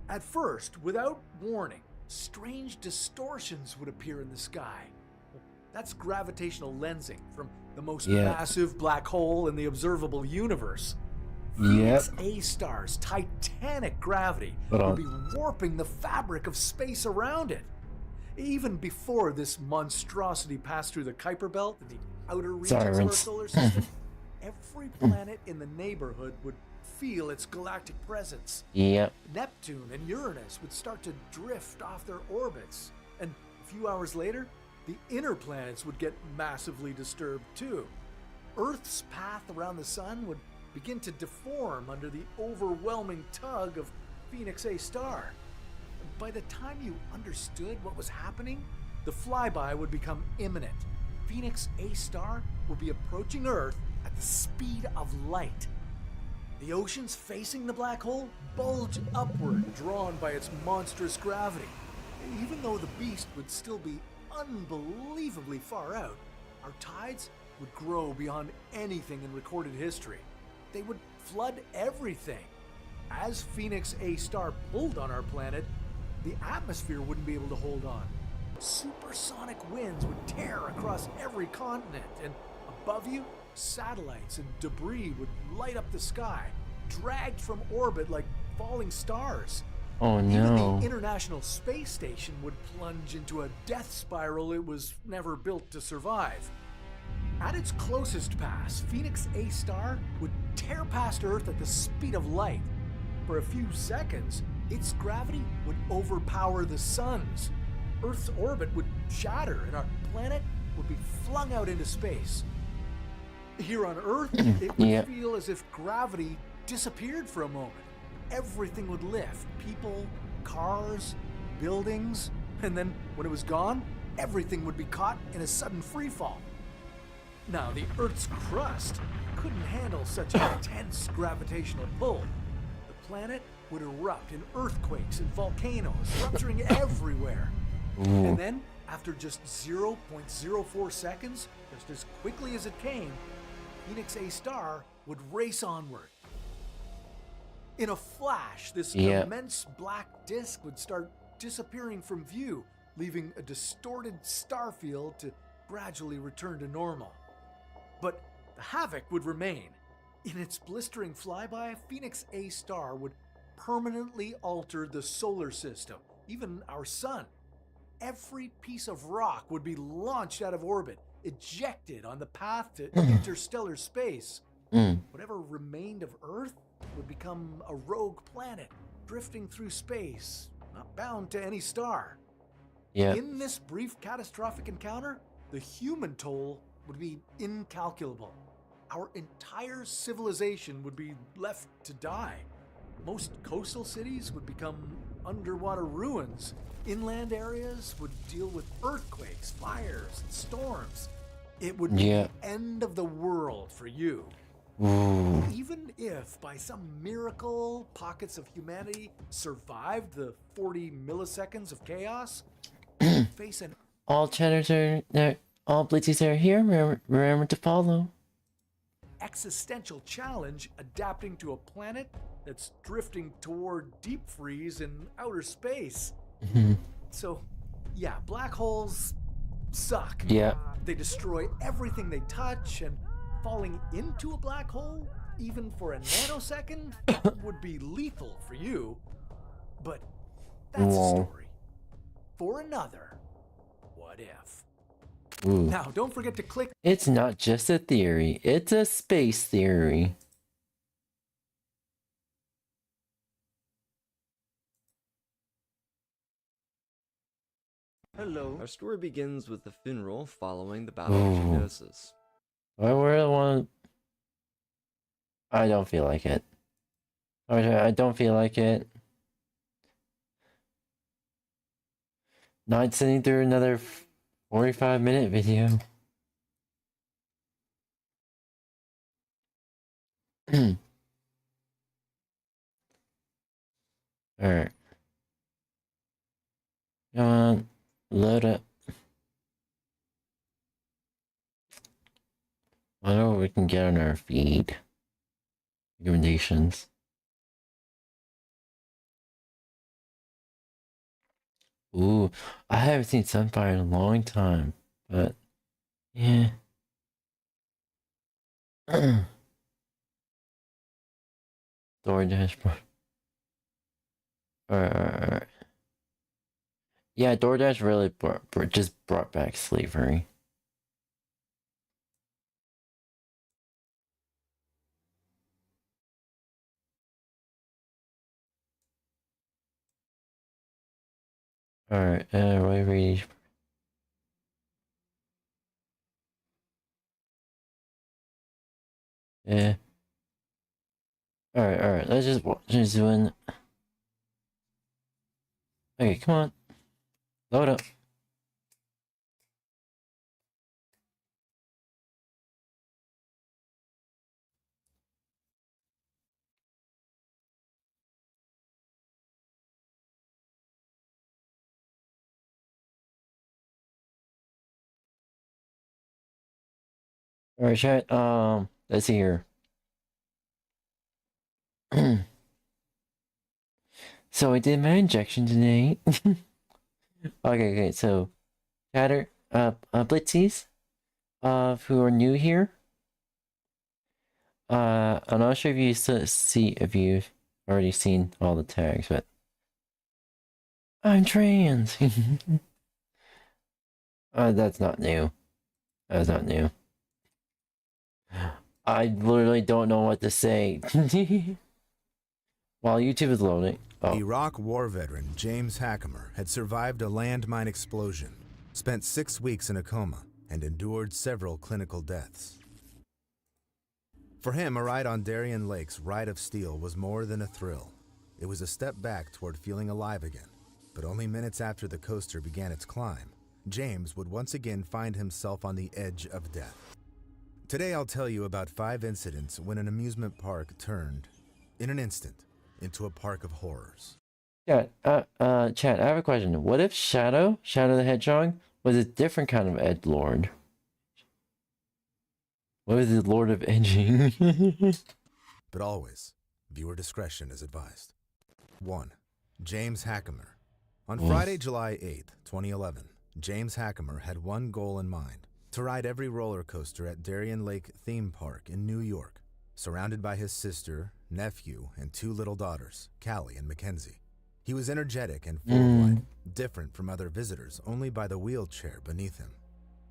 At first, without warning, strange distortions would appear in the sky. That's gravitational lensing from the most massive black hole in the observable universe. Phoenix A star's titanic gravity would be warping the fabric of space around it. Even before this monstrosity passed through the Kuiper Belt and the outer regions of our solar system, every planet in the neighborhood would feel its galactic presence. Neptune and Uranus would start to drift off their orbits, and a few hours later, the inner planets would get massively disturbed too. Earth's path around the sun would begin to deform under the overwhelming tug of Phoenix A star. By the time you understood what was happening, the flyby would become imminent. Phoenix A star would be approaching Earth at the speed of light. The oceans facing the black hole bulge upward, drawn by its monstrous gravity. Even though the beast would still be unbelievably far out, our tides would grow beyond anything in recorded history. They would flood everything. As Phoenix A star pulled on our planet, the atmosphere wouldn't be able to hold on. Supersonic winds would tear across every continent, and above you, satellites and debris would light up the sky, dragged from orbit like falling stars. Even the International Space Station would plunge into a death spiral it was never built to survive. At its closest pass, Phoenix A star would tear past Earth at the speed of light. For a few seconds, its gravity would overpower the sun's. Earth's orbit would shatter and our planet would be flung out into space. Here on Earth, it would feel as if gravity disappeared for a moment. Everything would lift. People, cars, buildings, and then when it was gone, everything would be caught in a sudden freefall. Now, the Earth's crust couldn't handle such intense gravitational pull. The planet would erupt in earthquakes and volcanoes, rupturing everywhere. And then, after just 0.04 seconds, just as quickly as it came, Phoenix A star would race onward. In a flash, this immense black disk would start disappearing from view, leaving a distorted star field to gradually return to normal. But the havoc would remain. In its blistering flyby, Phoenix A star would permanently alter the solar system, even our sun. Every piece of rock would be launched out of orbit, ejected on the path to interstellar space. Whatever remained of Earth would become a rogue planet, drifting through space, not bound to any star. Yeah. In this brief catastrophic encounter, the human toll would be incalculable. Our entire civilization would be left to die. Most coastal cities would become underwater ruins. Inland areas would deal with earthquakes, fires, and storms. It would be the end of the world for you. Ooh. Even if, by some miracle, pockets of humanity survived the 40 milliseconds of chaos, face an all chatters are there. All blitzies are here. Remember to follow. existential challenge adapting to a planet that's drifting toward deep freeze in outer space. So, yeah, black holes suck. Yeah. They destroy everything they touch, and falling into a black hole, even for a nanosecond, would be lethal for you. But that's a story for another What If. Ooh. Now, don't forget to click. It's not just a theory, it's a space theory. Hello. Our story begins with the funeral following the Battle of Geonosis. I really want. I don't feel like it. I don't feel like it. Not sitting through another 45-minute video. Alright. Come on. Load up. I know what we can get on our feed. Recommendations. Ooh, I haven't seen Sunfire in a long time, but yeah. DoorDash. Alright. Yeah, DoorDash really just brought back slavery. Alright, wait. Yeah. Alright, let's just win. Okay, come on. Load up. Alright, chat, let's see here. So I did my injection today. Okay, so chatter, blitzies, who are new here. I'm not sure if you if you've already seen all the tags, but I'm trans. That's not new. That's not new. I literally don't know what to say. While YouTube is loading. Iraq war veteran James Hackamer had survived a landmine explosion, spent 6 weeks in a coma, and endured several clinical deaths. For him, a ride on Darien Lake's Ride of Steel was more than a thrill. It was a step back toward feeling alive again. But only minutes after the coaster began its climb, James would once again find himself on the edge of death. Today I'll tell you about 5 incidents when an amusement park turned, in an instant, into a park of horrors. Chat, chat, I have a question. What if Shadow the Hedgehog, was a different kind of edgelord? What was the Lord of Edging? But always, viewer discretion is advised. 1. James Hackamer. On Friday, July 8th, 2011, James Hackamer had one goal in mind: to ride every roller coaster at Darien Lake Theme Park in New York. surrounded by his sister, nephew, and 2 little daughters, Callie and Mackenzie. He was energetic and full of life, different from other visitors only by the wheelchair beneath him.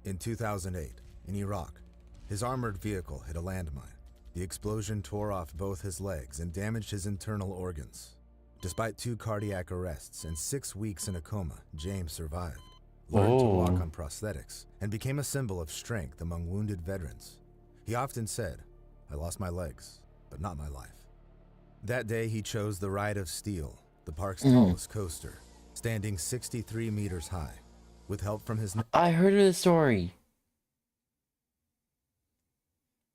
In 2008, in Iraq, his armored vehicle hit a landmine. The explosion tore off both his legs and damaged his internal organs. Despite 2 cardiac arrests and 6 weeks in a coma, James survived, learned to walk on prosthetics, and became a symbol of strength among wounded veterans. He often said, "I lost my legs, but not my life." That day, he chose the Ride of Steel, the park's tallest coaster, standing 63 meters high. With help from his... I heard of the story.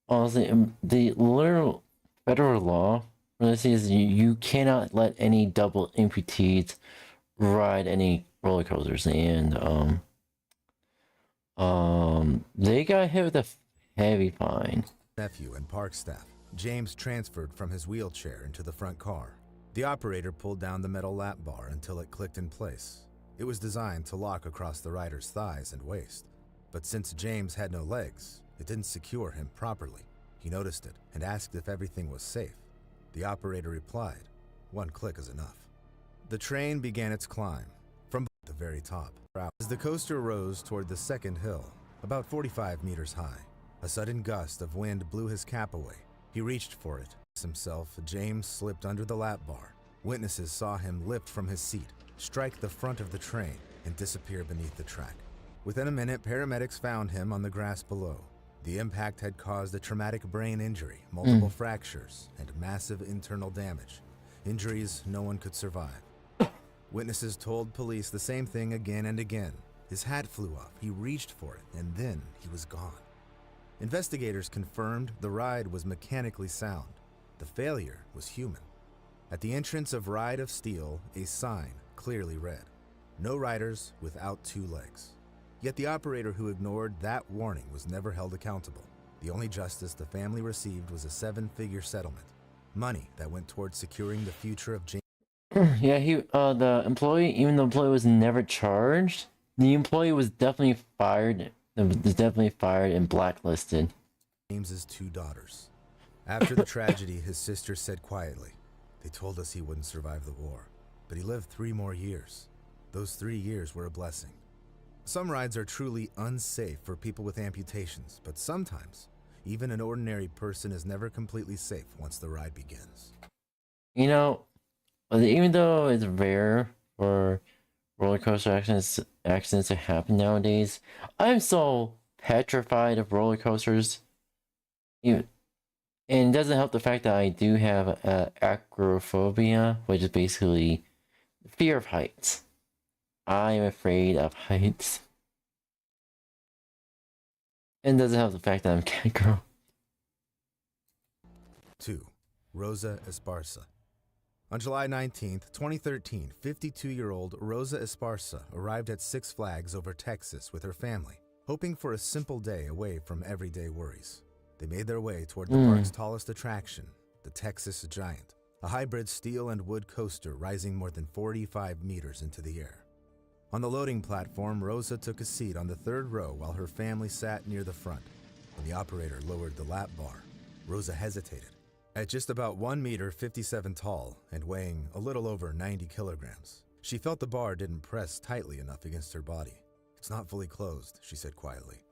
Honestly, the literal federal law for this is you cannot let any double amputees ride any roller coasters, and they got hit with a heavy fine. Nephew and park staff, James transferred from his wheelchair into the front car. The operator pulled down the metal lap bar until it clicked in place. It was designed to lock across the rider's thighs and waist. But since James had no legs, it didn't secure him properly. He noticed it and asked if everything was safe. The operator replied, "1 click is enough." The train began its climb from the very top. As the coaster rose toward the second hill, about 45 meters high, a sudden gust of wind blew his cap away. He reached for it. Himself, James slipped under the lap bar. Witnesses saw him lift from his seat, strike the front of the train, and disappear beneath the track. Within a minute, paramedics found him on the grass below. The impact had caused a traumatic brain injury, multiple fractures, and massive internal damage. Injuries no one could survive. Witnesses told police the same thing again and again. His hat flew off, he reached for it, and then he was gone. Investigators confirmed the ride was mechanically sound. The failure was human. At the entrance of Ride of Steel, a sign clearly read, "No riders without 2 legs." Yet the operator who ignored that warning was never held accountable. The only justice the family received was a 7-figure settlement, money that went towards securing the future of James. Yeah, the employee, even though the employee was never charged, the employee was definitely fired. Was definitely fired and blacklisted. James's 2 daughters. After the tragedy, his sister said quietly, "They told us he wouldn't survive the war, but he lived 3 more years. Those 3 years were a blessing." Some rides are truly unsafe for people with amputations, but sometimes even an ordinary person is never completely safe once the ride begins. You know, even though it's rare for roller coaster accidents to happen nowadays, I'm so petrified of roller coasters. And it doesn't help the fact that I do have acrophobia, which is basically fear of heights. I am afraid of heights. And it doesn't help the fact that I'm a cat girl. 2. Rosa Esparza. On July 19th, 2013, 52-year-old Rosa Esparza arrived at Six Flags over Texas with her family, hoping for a simple day away from everyday worries. They made their way toward the park's tallest attraction, the Texas Giant, a hybrid steel and wood coaster rising more than 45 meters into the air. On the loading platform, Rosa took a seat on the 3rd row while her family sat near the front. When the operator lowered the lap bar, Rosa hesitated. At just about 1 meter 57 tall and weighing a little over 90 kilograms, she felt the bar didn't press tightly enough against her body. "It's not fully closed," she said quietly.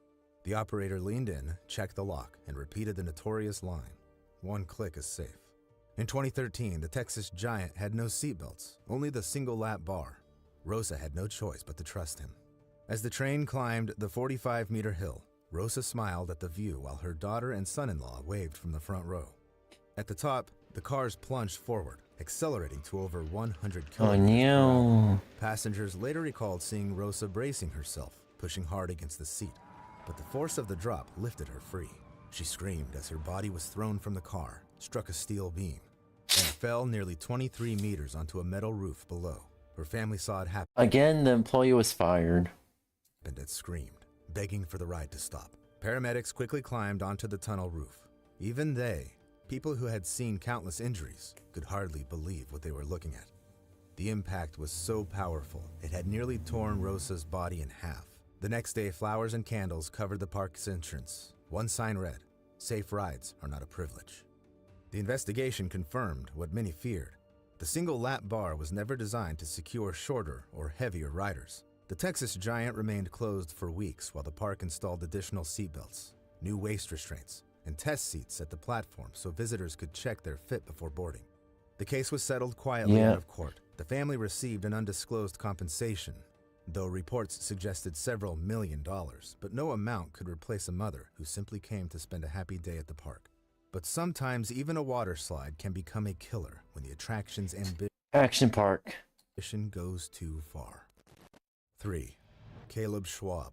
The operator leaned in, checked the lock, and repeated the notorious line, "1 click is safe." In 2013, the Texas Giant had no seatbelts, only the single lap bar. Rosa had no choice but to trust him. As the train climbed the 45-meter hill, Rosa smiled at the view while her daughter and son-in-law waved from the front row. At the top, the cars plunged forward, accelerating to over 100 kilometers per hour. Passengers later recalled seeing Rosa bracing herself, pushing hard against the seat. But the force of the drop lifted her free. She screamed as her body was thrown from the car, struck a steel beam, and fell nearly 23 meters onto a metal roof below. Her family saw it happen. Again, the employee was fired. And it screamed, begging for the ride to stop. Paramedics quickly climbed onto the tunnel roof. Even they, people who had seen countless injuries, could hardly believe what they were looking at. The impact was so powerful, it had nearly torn Rosa's body in half. The next day, flowers and candles covered the park's entrance. One sign read, "Safe rides are not a privilege." The investigation confirmed what many feared. The single lap bar was never designed to secure shorter or heavier riders. The Texas Giant remained closed for weeks while the park installed additional seatbelts, new waist restraints, and test seats at the platform so visitors could check their fit before boarding. The case was settled quietly out of court. The family received an undisclosed compensation, though reports suggested several $1 million, but no amount could replace a mother who simply came to spend a happy day at the park. But sometimes even a water slide can become a killer when the attraction's action park ambition goes too far. 3. Caleb Schwab.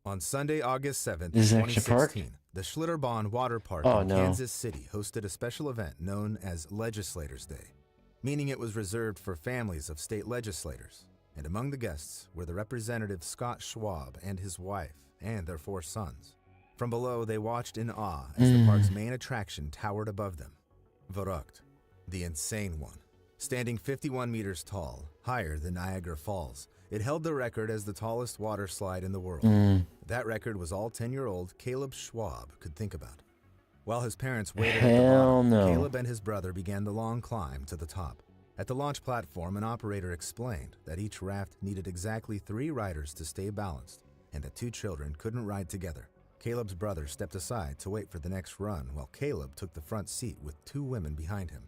On Sunday, August 7th, 2016, the Schlitterbahn Water Park in Kansas City hosted a special event known as Legislators Day, meaning it was reserved for families of state legislators. And among the guests were the Representative Scott Schwab and his wife and their 4 sons. From below, they watched in awe as the park's main attraction towered above them. 𝙂𝙚, the insane one. Standing 51 meters tall, higher than Niagara Falls, it held the record as the tallest water slide in the world. That record was all 10-year-old Caleb Schwab could think about. While his parents waited at the bottom, Caleb and his brother began the long climb to the top. At the launch platform, an operator explained that each raft needed exactly 3 riders to stay balanced, and that 2 children couldn't ride together. Caleb's brother stepped aside to wait for the next run while Caleb took the front seat with 2 women behind him.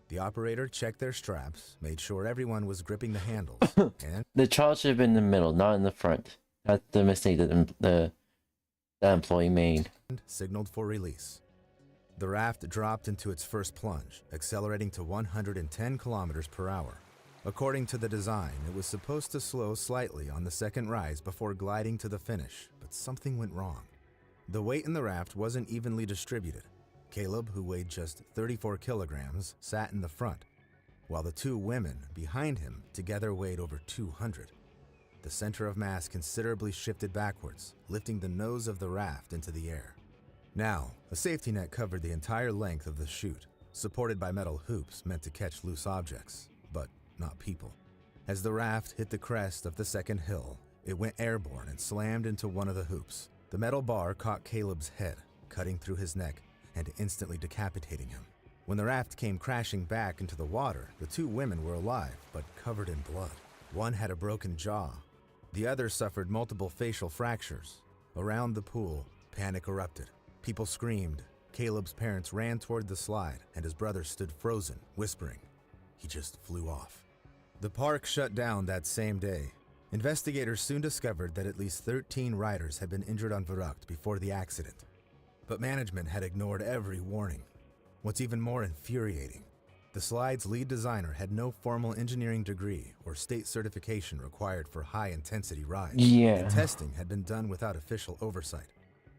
The operator checked their straps, made sure everyone was gripping the handles, and the child should have been in the middle, not in the front. That's the mistake that the employee made. Signaled for release. The raft dropped into its first plunge, accelerating to 110 kilometers per hour. According to the design, it was supposed to slow slightly on the second rise before gliding to the finish, but something went wrong. The weight in the raft wasn't evenly distributed. Caleb, who weighed just 34 kilograms, sat in the front, while the 2 women behind him together weighed over 200. The center of mass considerably shifted backwards, lifting the nose of the raft into the air. Now, a safety net covered the entire length of the chute, supported by metal hoops meant to catch loose objects, but not people. As the raft hit the crest of the second hill, it went airborne and slammed into one of the hoops. The metal bar caught Caleb's head, cutting through his neck and instantly decapitating him. When the raft came crashing back into the water, the 2 women were alive, but covered in blood. One had a broken jaw. The other suffered multiple facial fractures. Around the pool, panic erupted. People screamed. Caleb's parents ran toward the slide, and his brother stood frozen, whispering, "He just flew off." The park shut down that same day. Investigators soon discovered that at least 13 riders had been injured on 𝙂𝙗 before the accident. But management had ignored every warning. What's even more infuriating, the slide's lead designer had no formal engineering degree or state certification required for high-intensity rides. And testing had been done without official oversight.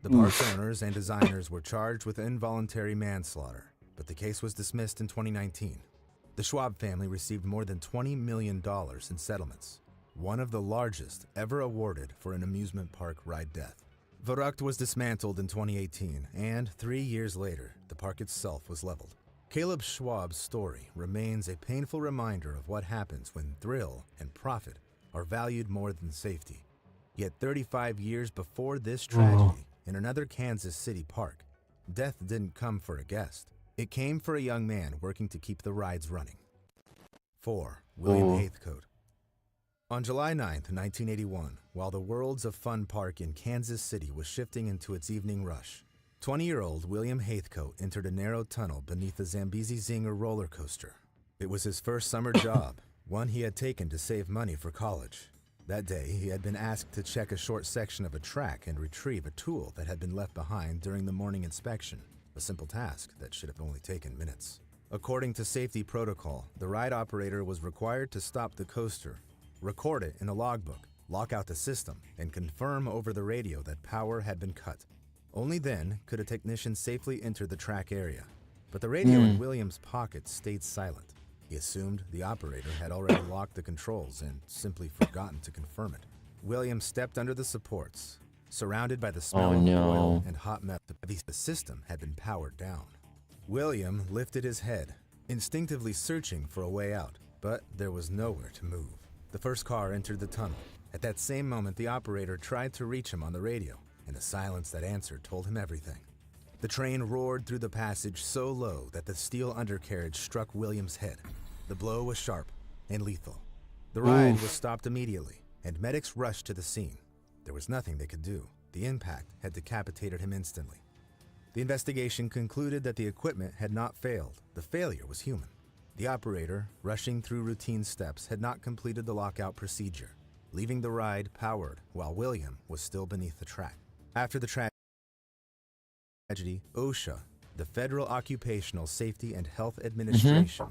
The park's owners and designers were charged with involuntary manslaughter, but the case was dismissed in 2019. The Schwab family received more than $20 million in settlements, one of the largest ever awarded for an amusement park ride death. 𝙂𝙗 was dismantled in 2018, and 3 years later, the park itself was leveled. Caleb Schwab's story remains a painful reminder of what happens when thrill and profit are valued more than safety. Yet 35 years before this tragedy, in another Kansas City park, death didn't come for a guest. It came for a young man working to keep the rides running. 4. William 𝙂𝙀. On July 9th, 1981, while the Worlds of Fun Park in Kansas City was shifting into its evening rush, 20-year-old William 𝙂𝙀 entered a narrow tunnel beneath the Zambezi Zinger roller coaster. It was his first summer job, one he had taken to save money for college. That day, he had been asked to check a short section of a track and retrieve a tool that had been left behind during the morning inspection, a simple task that should have only taken minutes. According to safety protocol, the ride operator was required to stop the coaster, record it in a logbook, lock out the system, and confirm over the radio that power had been cut. Only then could a technician safely enter the track area. But the radio in William's pocket stayed silent. He assumed the operator had already locked the controls and simply forgotten to confirm it. William stepped under the supports, surrounded by the smell of oil and hot metal. The system had been powered down. William lifted his head, instinctively searching for a way out, but there was nowhere to move. The first car entered the tunnel. At that same moment, the operator tried to reach him on the radio, and the silence that answered told him everything. The train roared through the passage so low that the steel undercarriage struck William's head. The blow was sharp and lethal. The ride was stopped immediately, and medics rushed to the scene. There was nothing they could do. The impact had decapitated him instantly. The investigation concluded that the equipment had not failed. The failure was human. The operator, rushing through routine steps, had not completed the lockout procedure, leaving the ride powered while William was still beneath the track. After the tragedy, OSHA, the Federal Occupational Safety and Health Administration,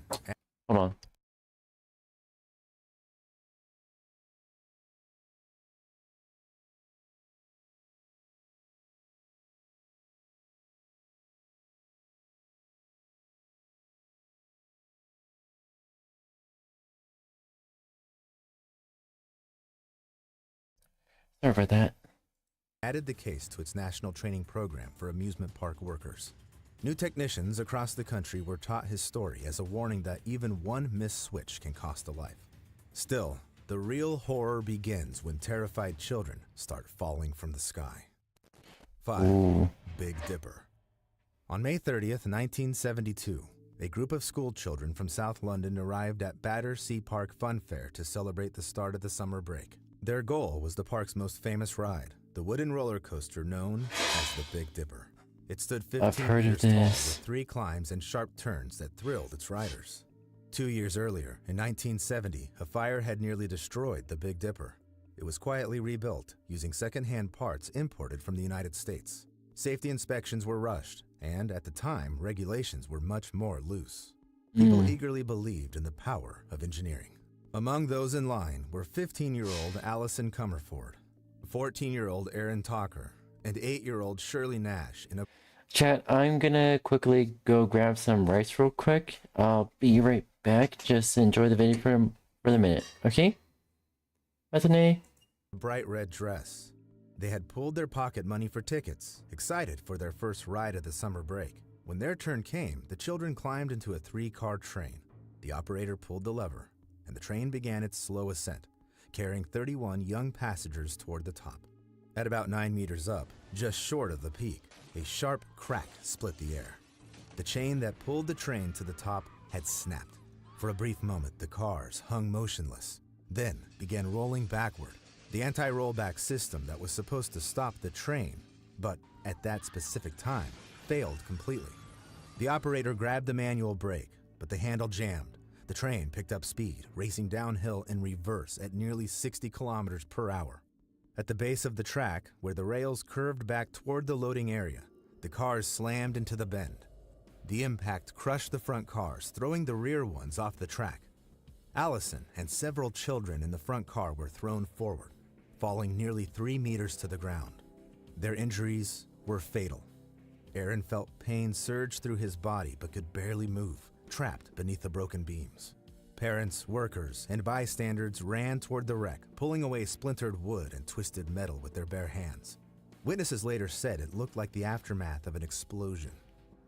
Hold on. Sorry about that. added the case to its national training program for amusement park workers. New technicians across the country were taught his story as a warning that even one missed switch can cost a life. Still, the real horror begins when terrified children start falling from the sky. 5. Big Dipper. On May 30th, 1972, a group of school children from South London arrived at Battersea Park Fun Fair to celebrate the start of the summer break. Their goal was the park's most famous ride, the wooden roller coaster known as the Big Dipper. It stood 15 meters tall with 3 climbs and sharp turns that thrilled its riders. 2 years earlier, in 1970, a fire had nearly destroyed the Big Dipper. It was quietly rebuilt using second-hand parts imported from the United States. Safety inspections were rushed, and at the time, regulations were much more loose. People eagerly believed in the power of engineering. Among those in line were 15-year-old Allison Comerford, 14-year-old Aaron Talker, and 8-year-old Shirley Nash in a... Chat, I'm gonna quickly go grab some rice real quick. I'll be right back. Just enjoy the video for the minute, okay? Bethany? Bright red dress. They had pulled their pocket money for tickets, excited for their first ride of the summer break. When their turn came, the children climbed into a 3-car train. The operator pulled the lever, and the train began its slow ascent, carrying 31 young passengers toward the top. At about 9 meters up, just short of the peak, a sharp crack split the air. The chain that pulled the train to the top had snapped. For a brief moment, the cars hung motionless, then began rolling backward. The anti-rollback system that was supposed to stop the train, but at that specific time, failed completely. The operator grabbed the manual brake, but the handle jammed. The train picked up speed, racing downhill in reverse at nearly 60 kilometers per hour. At the base of the track, where the rails curved back toward the loading area, the cars slammed into the bend. The impact crushed the front cars, throwing the rear ones off the track. Allison and several children in the front car were thrown forward, falling nearly 3 meters to the ground. Their injuries were fatal. Aaron felt pain surge through his body but could barely move, trapped beneath the broken beams. Parents, workers, and bystanders ran toward the wreck, pulling away splintered wood and twisted metal with their bare hands. Witnesses later said it looked like the aftermath of an explosion.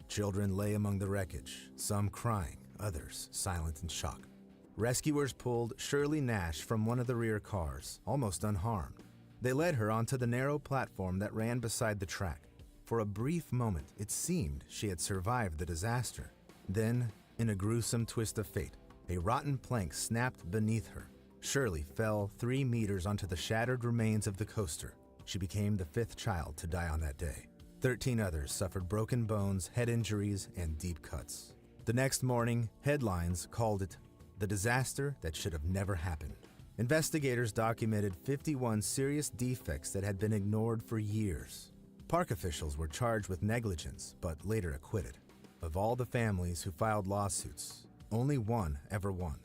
Children lay among the wreckage, some crying, others silent in shock. Rescuers pulled Shirley Nash from one of the rear cars, almost unharmed. They led her onto the narrow platform that ran beside the track. For a brief moment, it seemed she had survived the disaster. Then, in a gruesome twist of fate, a rotten plank snapped beneath her. Shirley fell 3 meters onto the shattered remains of the coaster. She became the 5th child to die on that day. 13 others suffered broken bones, head injuries, and deep cuts. The next morning, headlines called it the disaster that should have never happened. Investigators documented 51 serious defects that had been ignored for years. Park officials were charged with negligence, but later acquitted. Of all the families who filed lawsuits, only one ever won.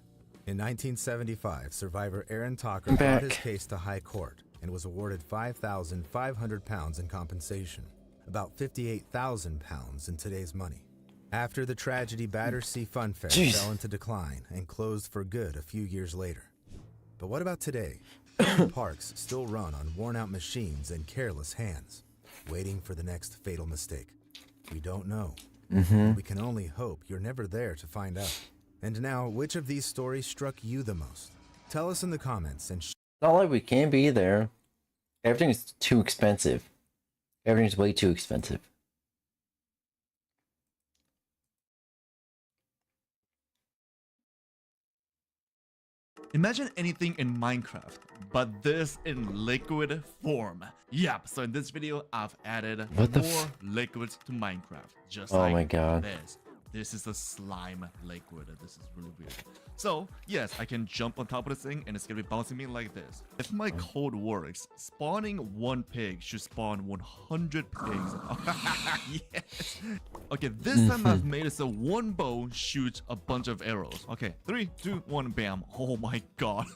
In 1975, survivor Aaron Talker brought his case to high court and was awarded £5,500 in compensation, about £58,000 in today's money. After the tragedy, Battersea Fun Fair fell into decline and closed for good a few years later. But what about today? Parks still run on worn-out machines and careless hands, waiting for the next fatal mistake. We don't know. We can only hope you're never there to find out. And now, which of these stories struck you the most? Tell us in the comments and not like we can be there. Everything's too expensive. Everything's way too expensive. Imagine anything in Minecraft, but this in liquid form. Yep, so in this video, I've added more liquids to Minecraft. Just like my god. this. This is a slime liquid. This is really weird. So, yes, I can jump on top of this thing and it's gonna be bouncing me like this. If my code works, spawning 1 pig should spawn 100 pigs. Yes. Okay, this time I've made it so 1 bow shoots a bunch of arrows. Okay, 3, 2, 1, bam. Oh my god.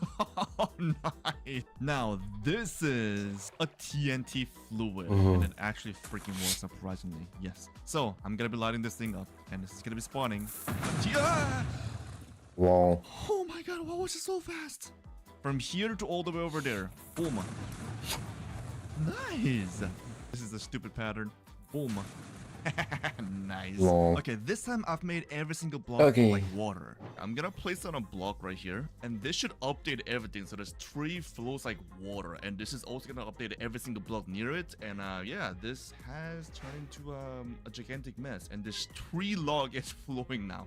Nice. Now, this is a TNT fluid. And it actually freaking works, surprisingly. Yes. So, I'm gonna be lighting this thing up and this is gonna be spawning. Yeah! Wow. Oh my god, why was it so fast? From here to all the way over there. Boom. Nice. This is a stupid pattern. Boom. Nice. Wow. Okay, this time I've made every single block like water. I'm gonna place on a block right here, and this should update everything. So this tree flows like water, and this is also gonna update every single block near it. And yeah, this has turned into a gigantic mess, and this tree log is flowing now.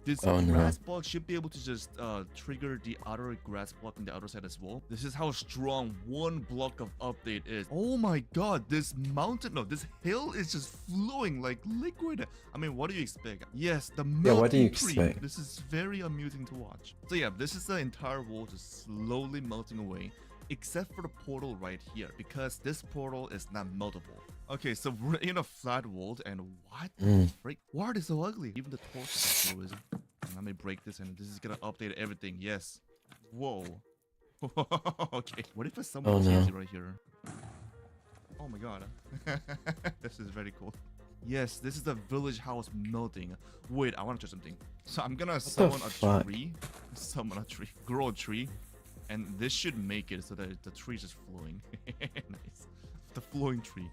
This grass block should be able to just trigger the other grass block on the other side as well. This is how strong 1 block of update is. Oh my god, this mountain, no, this hill is just flowing like liquid. I mean, what do you expect? Yes, the melting what do you tree. expect? This is very amusing to watch. So yeah, this is the entire wall just slowly melting away, except for the portal right here, because this portal is not meltable. Okay, so we're in a flat world, and what the freak? Why are they so ugly? Even the torch is slow, isn't it? Let me break this, and this is gonna update everything. Yes. Whoa. Okay. What if it's someone easy right here? Oh my god. This is very cool. Yes, this is the village house melting. Wait, I want to try something. So I'm gonna summon a tree. Summon a tree. Grow a tree. And this should make it so that the tree is just flowing. Nice. The flowing tree.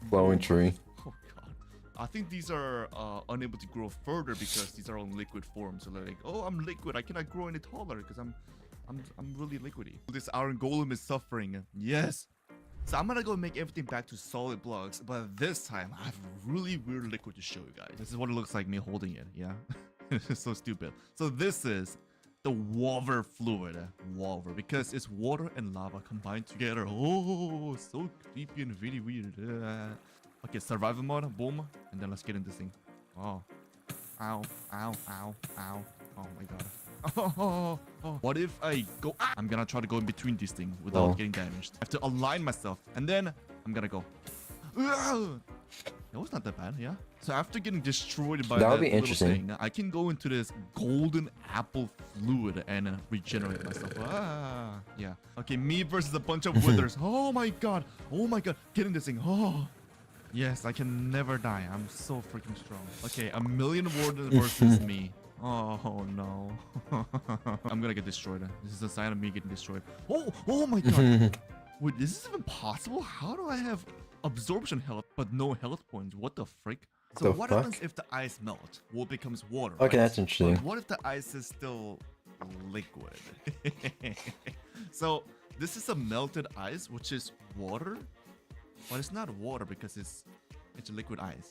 Flowing tree. Oh god. I think these are unable to grow further because these are on liquid form. So they're like, oh, I'm liquid. I cannot grow any taller because I'm really liquidy. This iron golem is suffering. Yes. So I'm gonna go make everything back to solid blocks, but this time I have really weird liquid to show you guys. This is what it looks like me holding it. Yeah. It's so stupid. So this is the water fluid. Water, because it's water and lava combined together. Oh, so creepy and really weird. Okay, survival mode, boom, and then let's get in this thing. Oh, ow, ow, ow, ow. Oh my god. Oh. What if I go? I'm gonna try to go in between these things without getting damaged. I have to align myself, and then I'm gonna go. That was not that bad, yeah. So after getting destroyed by that would be little interesting. thing, I can go into this golden apple fluid and regenerate myself. Yeah. Okay, me versus a bunch of withers. Oh my god. Oh my god. Get in this thing. Oh. Yes, I can never die. I'm so freaking strong. Okay, 1,000,000 wardens versus me. Oh no. I'm gonna get destroyed. This is a sign of me getting destroyed. Oh my god. Wait, is this even possible? How do I have absorption health but no health points? What the frick? So what happens if the ice melts? Well, it becomes water. Okay, right? that's interesting. But what if the ice is still liquid? So this is a melted ice, which is water, but it's not water because it's liquid ice.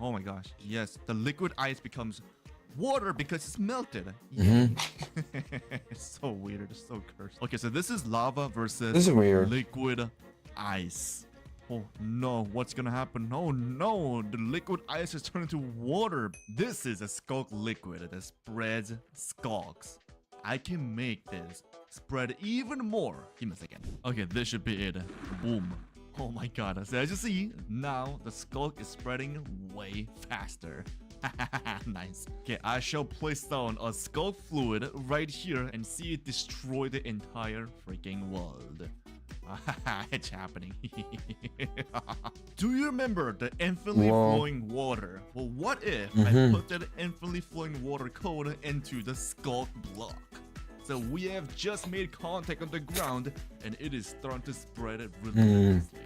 Oh my gosh. Yes, the liquid ice becomes water because it's melted. It's so weird. It's so cursed. Okay, so this is lava versus liquid ice. Oh no, what's gonna happen? Oh no, the liquid ice is turned into water. This is a skulk liquid that spreads skulks. I can make this spread even more. Give me a second. Okay, this should be it. Boom. Oh my god. So as you see, now the skulk is spreading way faster. Nice. Okay, I shall place down a skulk fluid right here and see it destroy the entire freaking world. It's happening. Do you remember the infinitely flowing water? Well, what if I put that infinitely flowing water code into the skulk block? So we have just made contact on the ground and it is starting to spread relentlessly.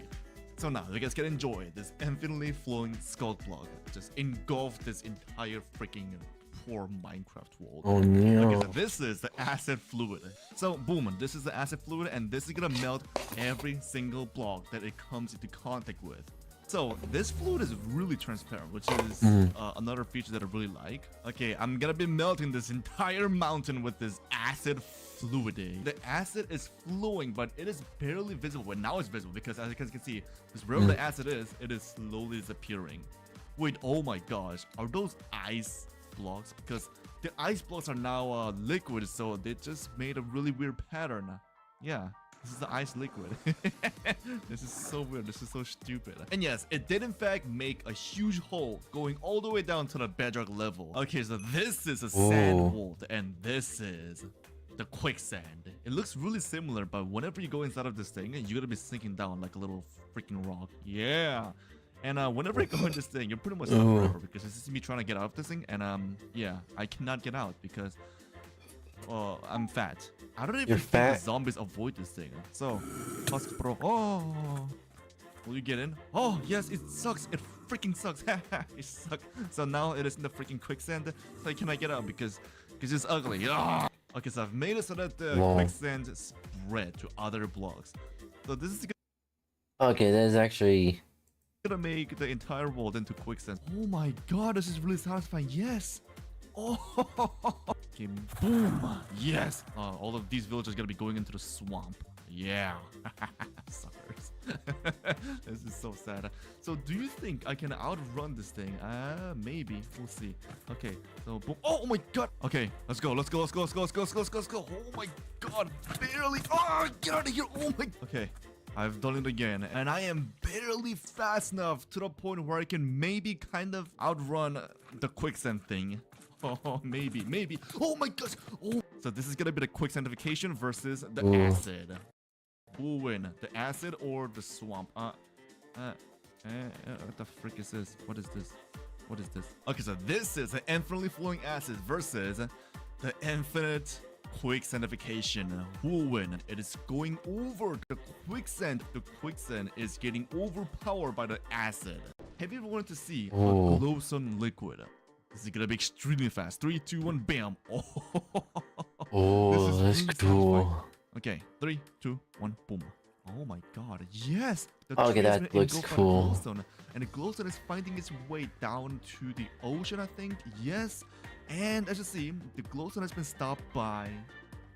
So now you guys can enjoy this infinitely flowing skulk block. Just engulf this entire freaking poor Minecraft world. Oh no. Okay, so this is the acid fluid. So boom, this is the acid fluid and this is gonna melt every single block that it comes into contact with. So this fluid is really transparent, which is another feature that I really like. Okay, I'm gonna be melting this entire mountain with this acid fluid. The acid is flowing, but it is barely visible. But now it's visible because, as you guys can see, this wherever the acid is, it is slowly disappearing. Wait, oh my gosh, are those ice blocks? Because the ice blocks are now liquid, so they just made a really weird pattern. Yeah. This is the ice liquid. This is so weird. This is so stupid. And yes, it did in fact make a huge hole going all the way down to the bedrock level. Okay, so this is a sand vault, and this is the quicksand. It looks really similar, but whenever you go inside of this thing, you're gonna be sinking down like a little freaking rock. Yeah. And whenever I go in this thing, you're pretty much stuck forever because this is me trying to get out of this thing, and yeah, I cannot get out because I'm fat. I don't even think the zombies avoid this thing. So, Tusk Pro. Oh, will you get in? Oh, yes, it sucks. It freaking sucks. It sucks. So now it is in the freaking quicksand. So can I get out because it's ugly. Okay, so I've made it so that the quicksand spread to other blocks. So this is okay. That is actually gonna make the entire world into quicksand. Oh my god, this is really satisfying. Yes. Oh, okay, boom. Yes. All of these villagers are gonna be going into the swamp. Yeah. Suckers. This is so sad. So do you think I can outrun this thing? Maybe. We'll see. Okay. So boom. Oh my god. Okay, let's go. Let's go. Oh my god. Barely. Oh, get out of here. Oh my. Okay. I've done it again, and I am barely fast enough to the point where I can maybe kind of outrun the quicksand thing. Oh, maybe. Oh my gosh. Oh. So this is gonna be the quicksandification versus the acid. Who will win? The acid or the swamp? What the frick is this? What is this? Okay, so this is the infinitely flowing acid versus the infinite quicksandification. Who will win? It is going over the quicksand. The quicksand is getting overpowered by the acid. Have you ever wanted to see a glowstone liquid? This is gonna be extremely fast. 3, 2, 1, bam! Oh, that's cool. Okay, 3, 2, 1, boom. Oh my god, yes! Okay, that looks cool. And the glowstone is finding its way down to the ocean, I think. Yes, and as you see, the glowstone has been stopped by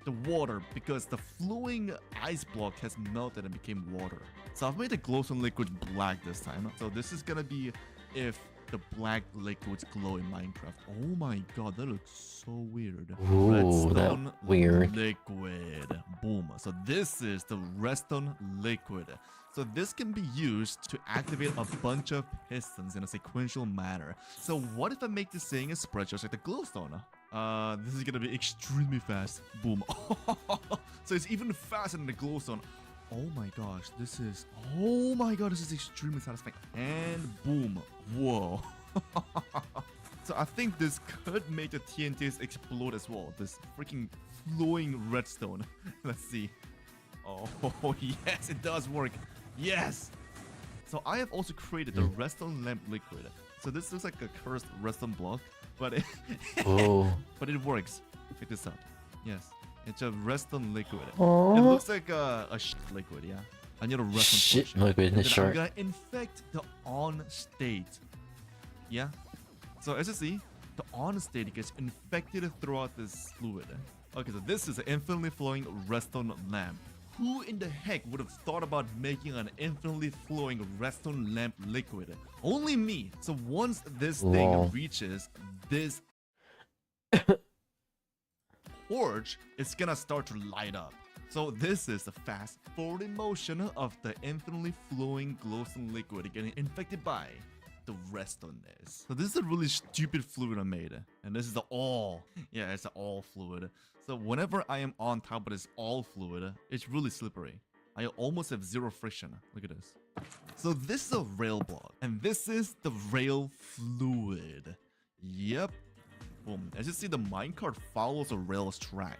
the water because the flowing ice block has melted and became water. So I've made the glowstone liquid black this time. So this is gonna be if the black liquids glow in Minecraft. Oh my god, that looks so weird. Ooh, redstone that weird. liquid. Boom. So this is the redstone liquid. So this can be used to activate a bunch of pistons in a sequential manner. So what if I make this thing spread just like the glowstone? This is gonna be extremely fast. Boom. So it's even faster than the glowstone. Oh my gosh, this is extremely satisfying. And boom. Whoa. So I think this could make the TNTs explode as well. This freaking flowing redstone. Let's see. Oh, yes, it does work. Yes. So I have also created the redstone lamp liquid. So this looks like a cursed redstone block, but it, but it works. Check this out. Yes. It's a redstone liquid. It looks like a liquid, yeah. I need a redstone liquid. I'm gonna infect the on state. Yeah. So as you see, the on state gets infected throughout this fluid. Okay, so this is an infinitely flowing redstone lamp. Who in the heck would have thought about making an infinitely flowing redstone lamp liquid? Only me. So once this thing reaches this torch, it's gonna start to light up. So this is the fast forwarding motion of the infinitely flowing glowstone liquid getting infected by the redstone-ness. So this is a really stupid fluid I made, and this is the all. Yeah, it's the all fluid. So whenever I am on top of this all fluid, it's really slippery. I almost have zero friction. Look at this. So this is a rail block, and this is the rail fluid. Yep. Boom. As you see, the minecart follows a rail's track.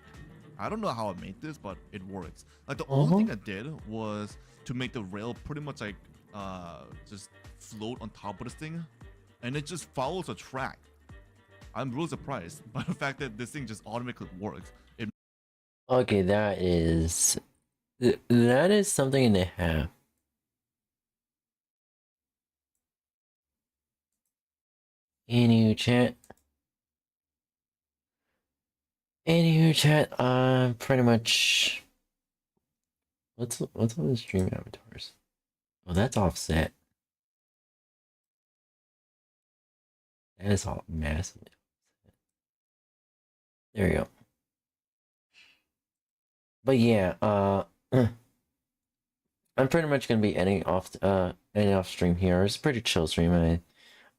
I don't know how I made this, but it works. Like the only thing I did was to make the rail pretty much like just float on top of this thing, and it just follows a track. I'm really surprised by the fact that this thing just automatically works. Okay, that is something and a half. Anywho, chat. Pretty much. What's all the stream avatars? Oh, that's offset. That is all massively. There you go. But yeah, I'm pretty much gonna be ending off stream here. It's a pretty chill stream.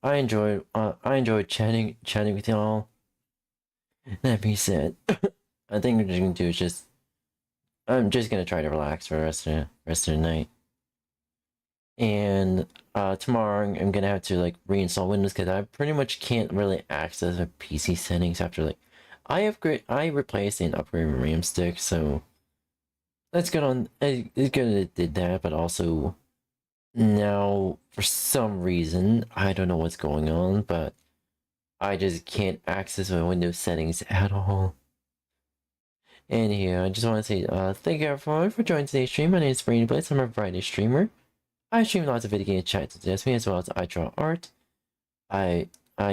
I enjoyed chatting with y'all. That being said, I think what I'm gonna do is I'm just gonna try to relax for the rest of the night. And tomorrow I'm gonna have to like reinstall Windows because I pretty much can't really access the PC settings after like I replaced and upgraded my RAM stick, so that's good on it's good that it did that, but also now for some reason I don't know what's going on, but I just can't access my Windows settings at all. And here, I just want to say thank you everyone for joining today's stream. My name is Brainy Blitz. I'm a variety streamer. I stream lots of video game chat to me as well as I draw art. I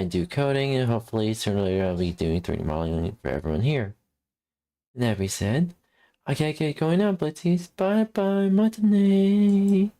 do coding, and hopefully sooner or later I'll be doing 3D modeling for everyone here. That being said, I gotta get going now, Blitzies. Bye bye, matinee.